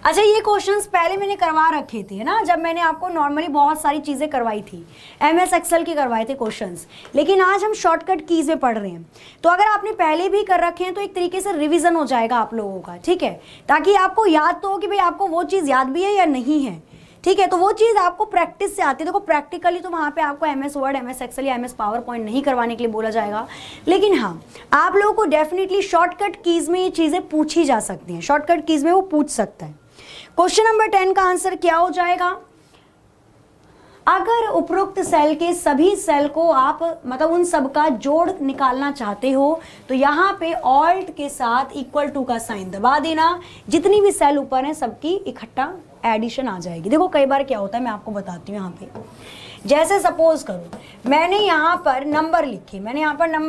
अच्छा, ये क्वेश्चंस पहले मैंने करवा रखे थे ना, जब मैंने आपको नॉर्मली बहुत सारी चीज़ें करवाई थी, MS Excel की करवाए थे क्वेश्चंस, लेकिन आज हम शॉर्टकट कीज में पढ़ रहे हैं। तो अगर आपने पहले भी कर रखे हैं तो एक तरीके से रिवीजन हो जाएगा आप लोगों का, ठीक है, ताकि आपको याद तो हो कि भाई आपको वो चीज़ याद भी है या नहीं है, ठीक है। तो वो चीज़ आपको प्रैक्टिस से आती है। देखो प्रैक्टिकली तो वहाँ पे आपको MS वर्ड, MS Excel या MS PowerPoint नहीं करवाने के लिए बोला जाएगा, लेकिन हाँ, आप लोगों को डेफिनेटली शॉर्टकट कीज में ये चीज़ें पूछी जा सकती हैं। शॉर्टकट कीज में वो पूछ सकता है। क्वेश्चन नंबर 10 का आंसर क्या हो जाएगा? अगर उपरोक्त सेल के सभी सेल को आप मतलब उन सब का जोड़ निकालना चाहते हो तो यहाँ पे ऑल्ट के साथ इक्वल टू का साइन दबा देना। जितनी भी सेल ऊपर है सबकी इकट्ठा एडिशन आ जाएगी। देखो कई बार क्या होता है, मैं आपको बताती हूँ। यहाँ पे जैसे सपोज करो मैंने यहाँ पर नंबर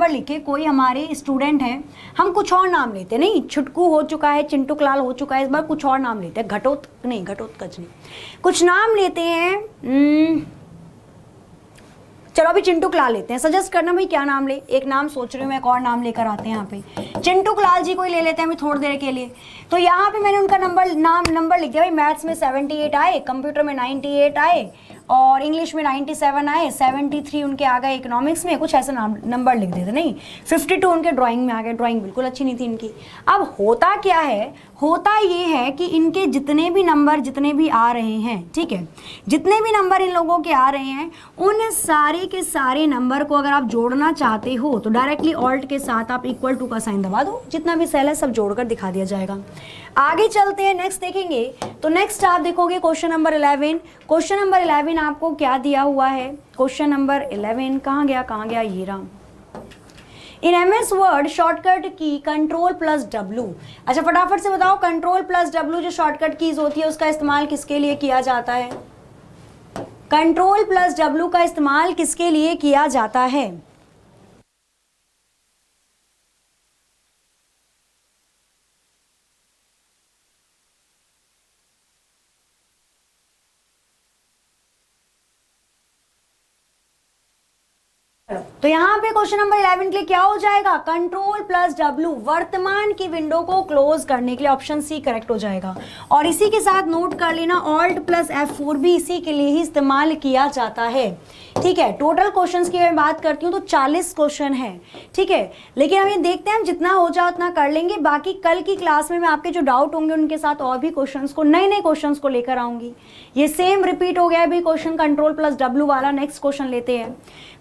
लिखे, कोई हमारे स्टूडेंट हैं, हम कुछ और नाम लेते, नहीं छुटकू हो चुका है, चिंटू लाल हो चुका है, इस बार कुछ और नाम लेते हैं, घटोत्कच नहीं, कुछ नाम लेते हैं। चलो अभी चिंटू लाल लेते हैं। सजेस्ट करना भाई क्या नाम ले। एक नाम सोच रही हूँ मैं, एक और नाम लेकर आते हैं। यहाँ पे चिंटू लाल जी को ही ले लेते हैं अभी थोड़ी देर के लिए। तो यहाँ पे मैंने उनका नंबर लिख दिया भाई। मैथ्स में 78 आए, कंप्यूटर में 98 आए, और इंग्लिश में 97 आए, 73 उनके आ गए इकोनॉमिक्स में, कुछ ऐसा नंबर लिख देते। नहीं 52 उनके ड्राइंग में आ गए, ड्राइंग बिल्कुल अच्छी नहीं थी इनकी। अब होता क्या है, होता ये है कि इनके जितने भी नंबर जितने भी आ रहे हैं, ठीक है, जितने भी नंबर इन लोगों के आ रहे हैं, उन सारे के सारे नंबर को अगर आप जोड़ना चाहते हो तो डायरेक्टली ऑल्ट के साथ आप इक्वल टू का साइन दबा दो, जितना भी सेल है सब जोड़कर दिखा दिया जाएगा। आगे चलते हैं, नेक्स्ट देखेंगे। तो नेक्स्ट आप देखोगे क्वेश्चन नंबर 11। क्वेश्चन नंबर 11 आपको क्या दिया हुआ है? क्वेश्चन नंबर 11 कहाँ गया, ये रहा। इन MS वर्ड शॉर्टकट की Ctrl+W। अच्छा फटाफट से बताओ, Ctrl+W जो शॉर्टकट कीज होती है उसका इस्तेमाल किसके लिए किया जाता है? Ctrl+W का इस्तेमाल किसके लिए किया जाता है? तो यहाँ पे क्वेश्चन नंबर 11 के लिए क्या हो जाएगा? Ctrl+W वर्तमान की विंडो को क्लोज करने के लिए, ऑप्शन सी करेक्ट हो जाएगा। और इसी के साथ नोट कर लेना Alt+F4 भी इसी के लिए ही इस्तेमाल किया जाता है, ठीक है। टोटल क्वेश्चंस की मैं बात करती हूँ तो 40 क्वेश्चन है, ठीक है, लेकिन हम ये देखते हैं हम जितना हो जाए उतना कर लेंगे। बाकी कल की क्लास में मैं आपके जो डाउट होंगे उनके साथ और भी क्वेश्चंस को, नए क्वेश्चंस को लेकर आऊंगी। ये सेम रिपीट हो गया अभी क्वेश्चन Ctrl+W वाला। नेक्स्ट क्वेश्चन लेते हैं।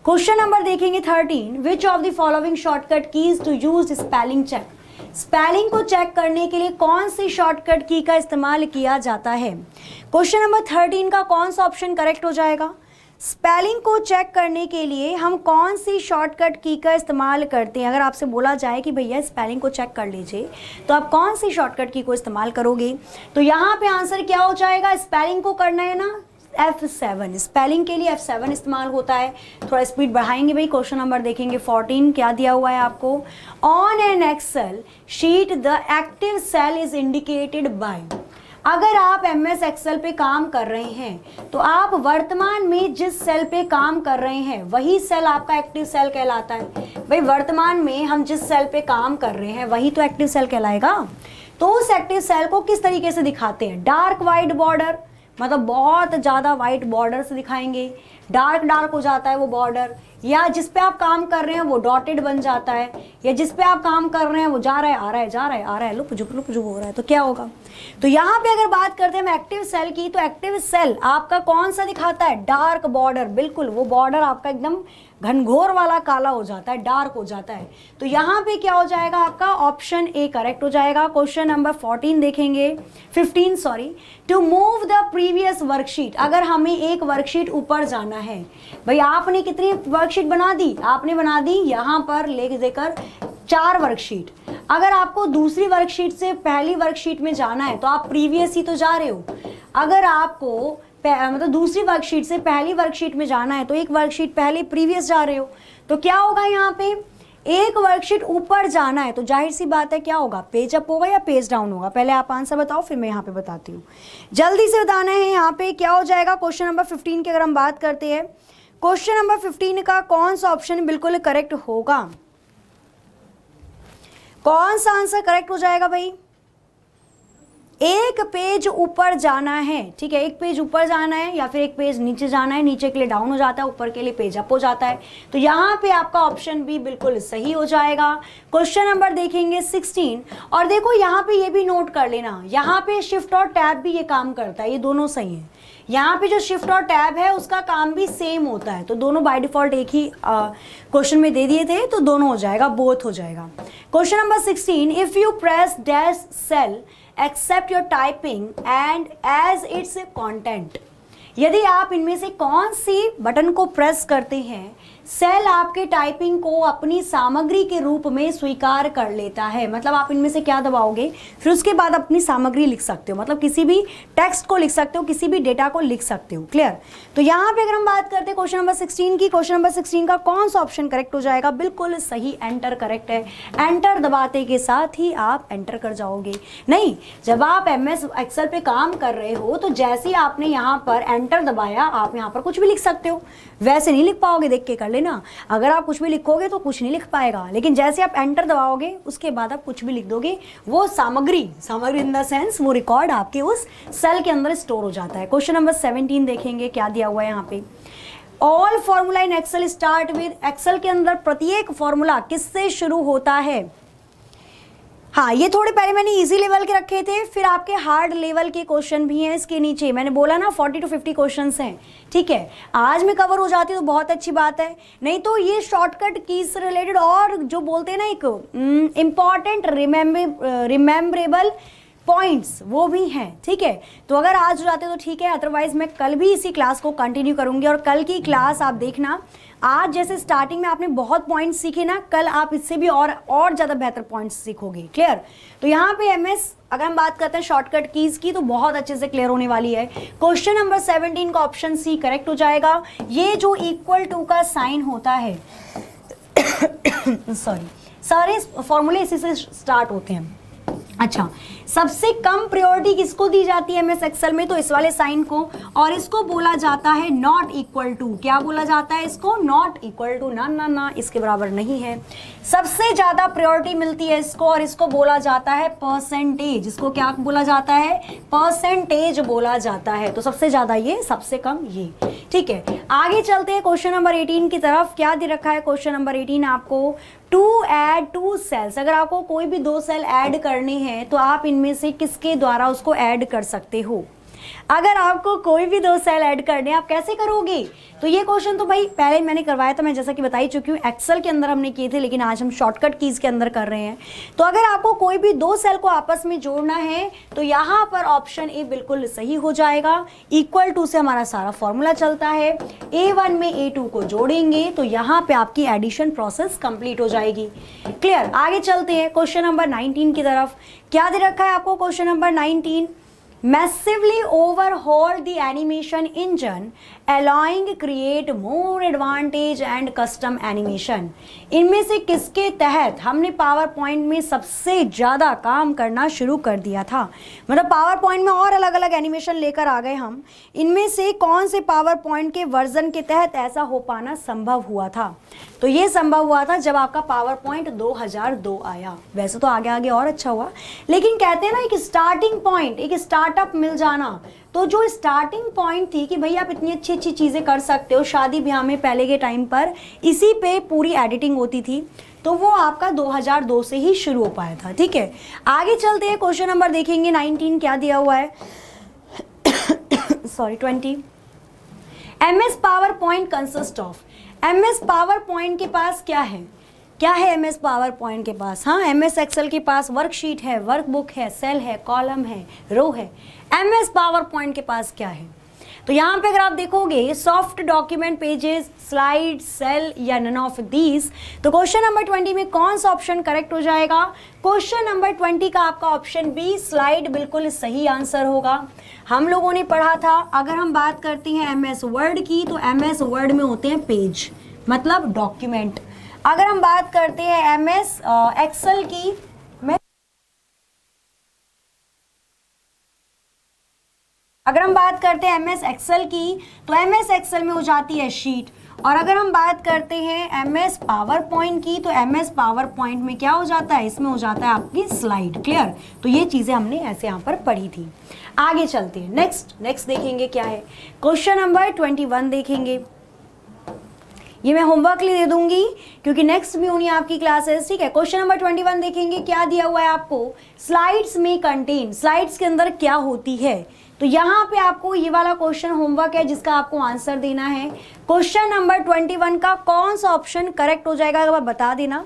क्वेश्चन नंबर देखेंगे 13। Which of the following shortcut keys to use spelling check. Spelling को चेक करने के लिए कौन सी शॉर्टकट की का इस्तेमाल किया जाता है? क्वेश्चन नंबर 13 का कौन सा ऑप्शन करेक्ट हो जाएगा? स्पेलिंग को चेक करने के लिए हम कौन सी शॉर्टकट की का इस्तेमाल करते हैं? अगर आपसे बोला जाए कि भैया स्पेलिंग को चेक कर लीजिए तो आप कौन सी शॉर्टकट की को इस्तेमाल करोगे? तो यहाँ पे आंसर क्या हो जाएगा? स्पेलिंग को करना है ना, F7। स्पेलिंग के लिए F7 इस्तेमाल होता है। थोड़ा स्पीड बढ़ाएंगे भाई। क्वेश्चन नंबर देखेंगे 14। क्या दिया हुआ है आपको? On an Excel sheet the active cell is indicated by. अगर आप MS Excel पे काम कर रहे हैं तो आप वर्तमान में जिस सेल पे काम कर रहे हैं वही सेल आपका एक्टिव सेल कहलाता है। भाई वर्तमान में हम जिस सेल पे काम कर रहे हैं वही तो एक्टिव सेल कहलाएगा। तो उस एक्टिव सेल को किस तरीके से दिखाते हैं? डार्क वाइट बॉर्डर, मतलब बहुत ज़्यादा वाइट बॉर्डर से दिखाएंगे। डार्क हो जाता है वो बॉर्डर, या जिस पे आप काम कर रहे हैं वो डॉटेड बन जाता है, या जिस पे आप काम कर रहे हैं वो जा रहा है आ रहा है लुप जुप हो रहा है, तो क्या होगा? तो यहाँ पे अगर बात करते हैं एक्टिव सेल की, तो एक्टिव सेल आपका कौन सा दिखाता है? Dark border. बिल्कुल वो बॉर्डर आपका एकदम घनघोर वाला काला हो जाता है, डार्क हो जाता है। तो यहाँ पे क्या हो जाएगा आपका ऑप्शन ए करेक्ट हो जाएगा। क्वेश्चन नंबर 14 देखेंगे, 15 sorry. To move the previous worksheet, अगर हमें एक वर्कशीट ऊपर जाना है, भाई आपने कितनी वर्कशीट बना दी, आपने बना दी यहाँ पर लेख देकर 4 वर्कशीट। अगर आपको दूसरी वर्कशीट से पहली वर्कशीट में जाना है तो आप प्रीवियस ही तो जा रहे हो। अगर आपको मतलब दूसरी वर्कशीट से पहली वर्कशीट में जाना है तो एक वर्कशीट पहले प्रीवियस जा रहे हो। तो क्या होगा यहाँ पे, एक वर्कशीट ऊपर जाना है तो जाहिर सी बात है क्या होगा, पेज अप होगा या पेज डाउन होगा। पहले आप आंसर बताओ फिर मैं यहाँ पे बताती हूँ, जल्दी से बताना है। यहाँ पे क्या हो जाएगा क्वेश्चन नंबर 15 की अगर हम बात करते हैं, क्वेश्चन नंबर 15 का कौन सा ऑप्शन बिल्कुल करेक्ट होगा, कौन सा आंसर करेक्ट हो जाएगा भाई। एक पेज ऊपर जाना है, ठीक है, एक पेज ऊपर जाना है या फिर एक पेज नीचे जाना है, नीचे के लिए डाउन हो जाता है, ऊपर के लिए पेज अप हो जाता है। तो यहाँ पे आपका ऑप्शन बी बिल्कुल सही हो जाएगा। क्वेश्चन नंबर देखेंगे 16, और देखो यहाँ पे ये भी नोट कर लेना, यहाँ पे शिफ्ट और टैब भी ये काम करता है, ये दोनों सही है। यहाँ पे जो शिफ्ट और टैब है उसका काम भी सेम होता है, तो दोनों बाय डिफॉल्ट एक ही क्वेश्चन में दे दिए थे, तो दोनों हो जाएगा, बोथ हो जाएगा। Question number 16, if you press dash cell accept your typing and as its content, यदि आप इनमें से कौन सी बटन को प्रेस करते हैं, सेल आपके टाइपिंग को अपनी सामग्री के रूप में स्वीकार कर लेता है। मतलब आप इनमें से क्या दबाओगे, फिर उसके बाद अपनी सामग्री लिख सकते हो, मतलब किसी भी टेक्स्ट को लिख सकते हो, किसी भी डेटा को लिख सकते हो। क्लियर। तो यहाँ पे अगर हम बात करते हैं क्वेश्चन नंबर 16 की, क्वेश्चन नंबर 16 का कौन सा ऑप्शन करेक्ट हो जाएगा, बिल्कुल सही, एंटर करेक्ट है। एंटर दबाते के साथ ही आप एंटर कर जाओगे। नहीं, जब आप MS एक्सेल पे काम कर रहे हो तो जैसे ही आपने यहाँ पर एंटर दबाया, आप यहाँ पर कुछ भी लिख सकते हो, वैसे नहीं लिख पाओगे, देख के कर लेना। अगर आप कुछ भी लिखोगे तो कुछ नहीं लिख पाएगा, लेकिन जैसे आप एंटर दबाओगे उसके बाद आप कुछ भी लिख दोगे, वो सामग्री इन द सेंस वो रिकॉर्ड आपके उस सेल के अंदर स्टोर हो जाता है। क्वेश्चन नंबर 17 देखेंगे, क्या दिया हुआ है यहाँ पे, all formula in Excel start with, Excel के अंदर प्रत्येक फॉर्मूला किससे शुरू होता है। हाँ, ये थोड़े पहले मैंने इजी लेवल के रखे थे, फिर आपके हार्ड लेवल के क्वेश्चन भी हैं इसके नीचे। मैंने बोला ना 40 to 50 क्वेश्चंस हैं, ठीक है। आज में कवर हो जाती तो बहुत अच्छी बात है, नहीं तो ये शॉर्टकट कीज से रिलेटेड और जो बोलते हैं ना एक इम्पॉर्टेंट रिमेम्बरेबल पॉइंट्स वो भी हैं, ठीक है। तो अगर आज हो जाते तो ठीक है, अदरवाइज मैं कल भी इसी क्लास को कंटिन्यू करूंगी। और कल की क्लास आप देखना, आज जैसे स्टार्टिंग में आपने बहुत पॉइंट्स सीखे ना, कल आप इससे भी और ज़्यादा बेहतर पॉइंट्स सीखोगे। क्लियर। तो यहाँ पे MS अगर हम बात करते हैं शॉर्टकट कीज की तो बहुत अच्छे से क्लियर होने वाली है। क्वेश्चन नंबर 17 का ऑप्शन सी करेक्ट हो जाएगा। ये जो इक्वल टू का साइन होता है सॉरी, सारे फॉर्मूले इसी से स्टार्ट होते हैं। अच्छा, सबसे कम प्रायोरिटी किसको दी जाती है MS एक्सेल में, तो इस वाले साइन को, और इसको बोला जाता है नॉट इक्वल टू। क्या बोला जाता है इसको, नॉट इक्वल टू, ना ना ना, इसके बराबर नहीं है। सबसे ज्यादा प्रायोरिटी मिलती है इसको, और इसको बोला जाता है परसेंटेज। इसको क्या बोला जाता है, परसेंटेज बोला जाता है। तो सबसे ज्यादा ये, सबसे कम ये, ठीक है। आगे चलते हैं क्वेश्चन नंबर 18 की तरफ। क्या दे रखा है क्वेश्चन नंबर 18 आपको, टू ऐड 2 सेल्स। अगर आपको कोई भी 2 सेल ऐड करने हैं तो आप इनमें से किसके द्वारा उसको ऐड कर सकते हो। अगर आपको कोई भी 2 सेल ऐड करने, आप कैसे करोगे। तो ये क्वेश्चन तो भाई पहले मैंने करवाया था, मैं जैसा कि बता ही चुकी हूँ, एक्सेल के अंदर हमने किए थे, लेकिन आज हम शॉर्टकट कीज के अंदर कर रहे हैं। तो अगर आपको कोई भी 2 सेल को आपस में जोड़ना है तो यहाँ पर ऑप्शन ए बिल्कुल सही हो जाएगा। इक्वल टू से हमारा सारा फॉर्मूला चलता है, A1 में A2 को जोड़ेंगे तो यहाँ पे आपकी एडिशन प्रोसेस कंप्लीट हो जाएगी। क्लियर। आगे चलते हैं क्वेश्चन नंबर 19 की तरफ। क्या दे रखा है आपको question number 19, massively overhaul the animation engine allowing create more advantage and custom animation। इनमें से किसके तहत हमने पावर पॉइंट में सबसे ज़्यादा काम करना शुरू कर दिया था, मतलब पावर पॉइंट में और अलग अलग एनिमेशन लेकर आ गए हम। इनमें से कौन से पावर पॉइंट के वर्जन के तहत ऐसा हो पाना संभव हुआ था। तो ये संभव हुआ था जब आपका पावर पॉइंट 2002 आया। वैसे तो आगे आगे और अच्छा हुआ, लेकिन कहते हैं ना एक स्टार्टिंग पॉइंट, एक स्टार्टअप मिल जाना। तो जो स्टार्टिंग पॉइंट थी कि भाई आप इतनी अच्छी अच्छी चीज़ें कर सकते हो, शादी ब्याह में पहले के टाइम पर इसी पे पूरी एडिटिंग होती थी, तो वो आपका 2002 से ही शुरू हो पाया था। ठीक है, आगे चलते हैं, क्वेश्चन नंबर देखेंगे 19 क्या दिया हुआ है sorry 20। MS PowerPoint consist of, M S PowerPoint के पास क्या है? क्या है एम एस पावर पॉइंट के पास? हाँ, एम एस एक्सेल के पास वर्कशीट है, वर्कबुक है, सेल है, कॉलम है, रो है। एम एस पावर पॉइंट के पास क्या है? तो यहाँ पे अगर आप देखोगे soft document pages, slide, cell या नन ऑफ दीज, तो क्वेश्चन नंबर 20 में कौन सा ऑप्शन करेक्ट हो जाएगा? क्वेश्चन नंबर 20 का आपका ऑप्शन बी स्लाइड बिल्कुल सही आंसर होगा। हम लोगों ने पढ़ा था, अगर हम बात करते हैं एम एस वर्ड की, तो एम एस वर्ड में होते हैं पेज, मतलब डॉक्यूमेंट। अगर हम बात करते हैं एम एस एक्सेल की, अगर हम बात करते हैं एम एस एक्सेल की, तो एम एस एक्सेल में हो जाती है शीट। और अगर हम बात करते हैं एम एस पावर पॉइंट की, तो एम एस पावर पॉइंट में क्या हो जाता है? इसमें हो जाता है आपकी स्लाइड। क्लियर? तो ये चीज़ें हमने ऐसे यहाँ पर पढ़ी थी। आगे चलते हैं, नेक्स्ट देखेंगे क्या है। क्वेश्चन नंबर 21 देखेंगे। ये मैं होमवर्क लिए दे दूंगी क्योंकि नेक्स्ट भी होनी है आपकी क्लासेस, ठीक है। क्वेश्चन नंबर 21 देखेंगे, क्या दिया हुआ है आपको? स्लाइड्स में कंटेन, स्लाइड्स के अंदर क्या होती है? तो यहाँ पे आपको ये वाला क्वेश्चन होमवर्क है जिसका आपको आंसर देना है। क्वेश्चन नंबर 21 का कौन सा ऑप्शन करेक्ट हो जाएगा अगर बता देना।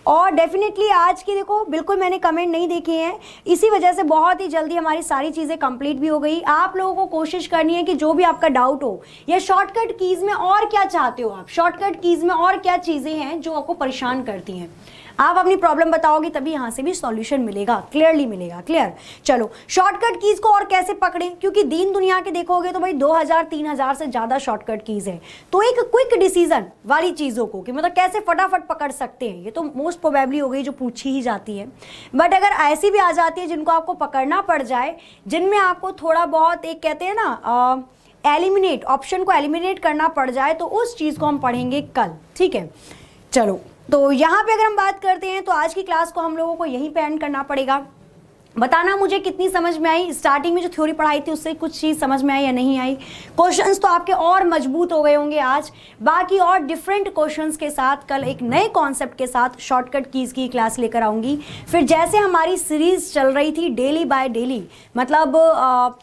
और डेफिनेटली आज की देखो बिल्कुल मैंने कमेंट नहीं देखे हैं, इसी वजह से बहुत ही जल्दी हमारी सारी चीज़ें कंप्लीट भी हो गई। आप लोगों को कोशिश करनी है कि जो भी आपका डाउट हो या शॉर्टकट कीज़ में और क्या चाहते हो आप, शॉर्टकट कीज़ में और क्या चीज़ें हैं जो आपको परेशान करती हैं, आप अपनी प्रॉब्लम बताओगे तभी यहाँ से भी सॉल्यूशन मिलेगा, क्लियरली मिलेगा। क्लियर? चलो, शॉर्टकट कीज को और कैसे पकड़ें, क्योंकि दीन दुनिया के देखोगे तो भाई 2000-3000 से ज़्यादा शॉर्टकट कीज है। तो एक क्विक डिसीजन वाली चीज़ों को कि मतलब कैसे फटाफट पकड़ सकते हैं, ये तो मोस्ट प्रोबेबली हो गई जो पूछी ही जाती है। बट अगर ऐसी भी आ जाती है जिनको आपको पकड़ना पड़ जाए, जिनमें आपको थोड़ा बहुत एक कहते हैं ना एलिमिनेट, ऑप्शन को एलिमिनेट करना पड़ जाए, तो उस चीज़ को हम पढ़ेंगे कल, ठीक है। चलो, तो यहाँ पे अगर हम बात करते हैं तो आज की क्लास को हम लोगों को यहीं पे एंड करना पड़ेगा। बताना मुझे कितनी समझ में आई, स्टार्टिंग में जो थ्योरी पढ़ाई थी उससे कुछ चीज़ समझ में आई या नहीं आई। क्वेश्चंस तो आपके और मजबूत हो गए होंगे आज, बाकी और डिफरेंट क्वेश्चंस के साथ कल एक नए कॉन्सेप्ट के साथ शॉर्टकट कीज की क्लास लेकर आऊँगी। फिर जैसे हमारी सीरीज चल रही थी डेली बाय डेली, मतलब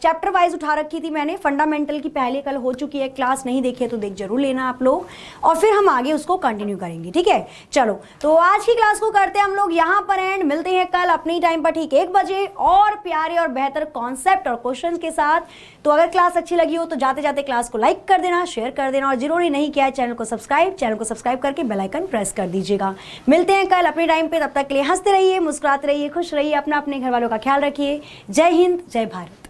चैप्टर वाइज उठा रखी थी मैंने, फंडामेंटल की पहले कल हो चुकी है क्लास, नहीं देखी है तो देख जरूर लेना आप लोग, और फिर हम आगे उसको कंटिन्यू करेंगे, ठीक है। चलो, तो आज की क्लास को करते हैं हम लोग यहाँ पर एंड, मिलते हैं कल अपनी टाइम पर ठीक 1 बजे और प्यारे और बेहतर कॉन्सेप्ट और क्वेश्चन के साथ। तो अगर क्लास अच्छी लगी हो तो जाते जाते क्लास को लाइक कर देना, शेयर कर देना, और जिन्होंने नहीं किया है चैनल को सब्सक्राइब करके बेल आइकन प्रेस कर दीजिएगा। मिलते हैं कल अपने टाइम पे, तब तक के लिए हंसते रहिए, मुस्कुराते रहिए, खुश रहिए, अपना अपने घर वालों का ख्याल रखिए। जय हिंद, जय भारत।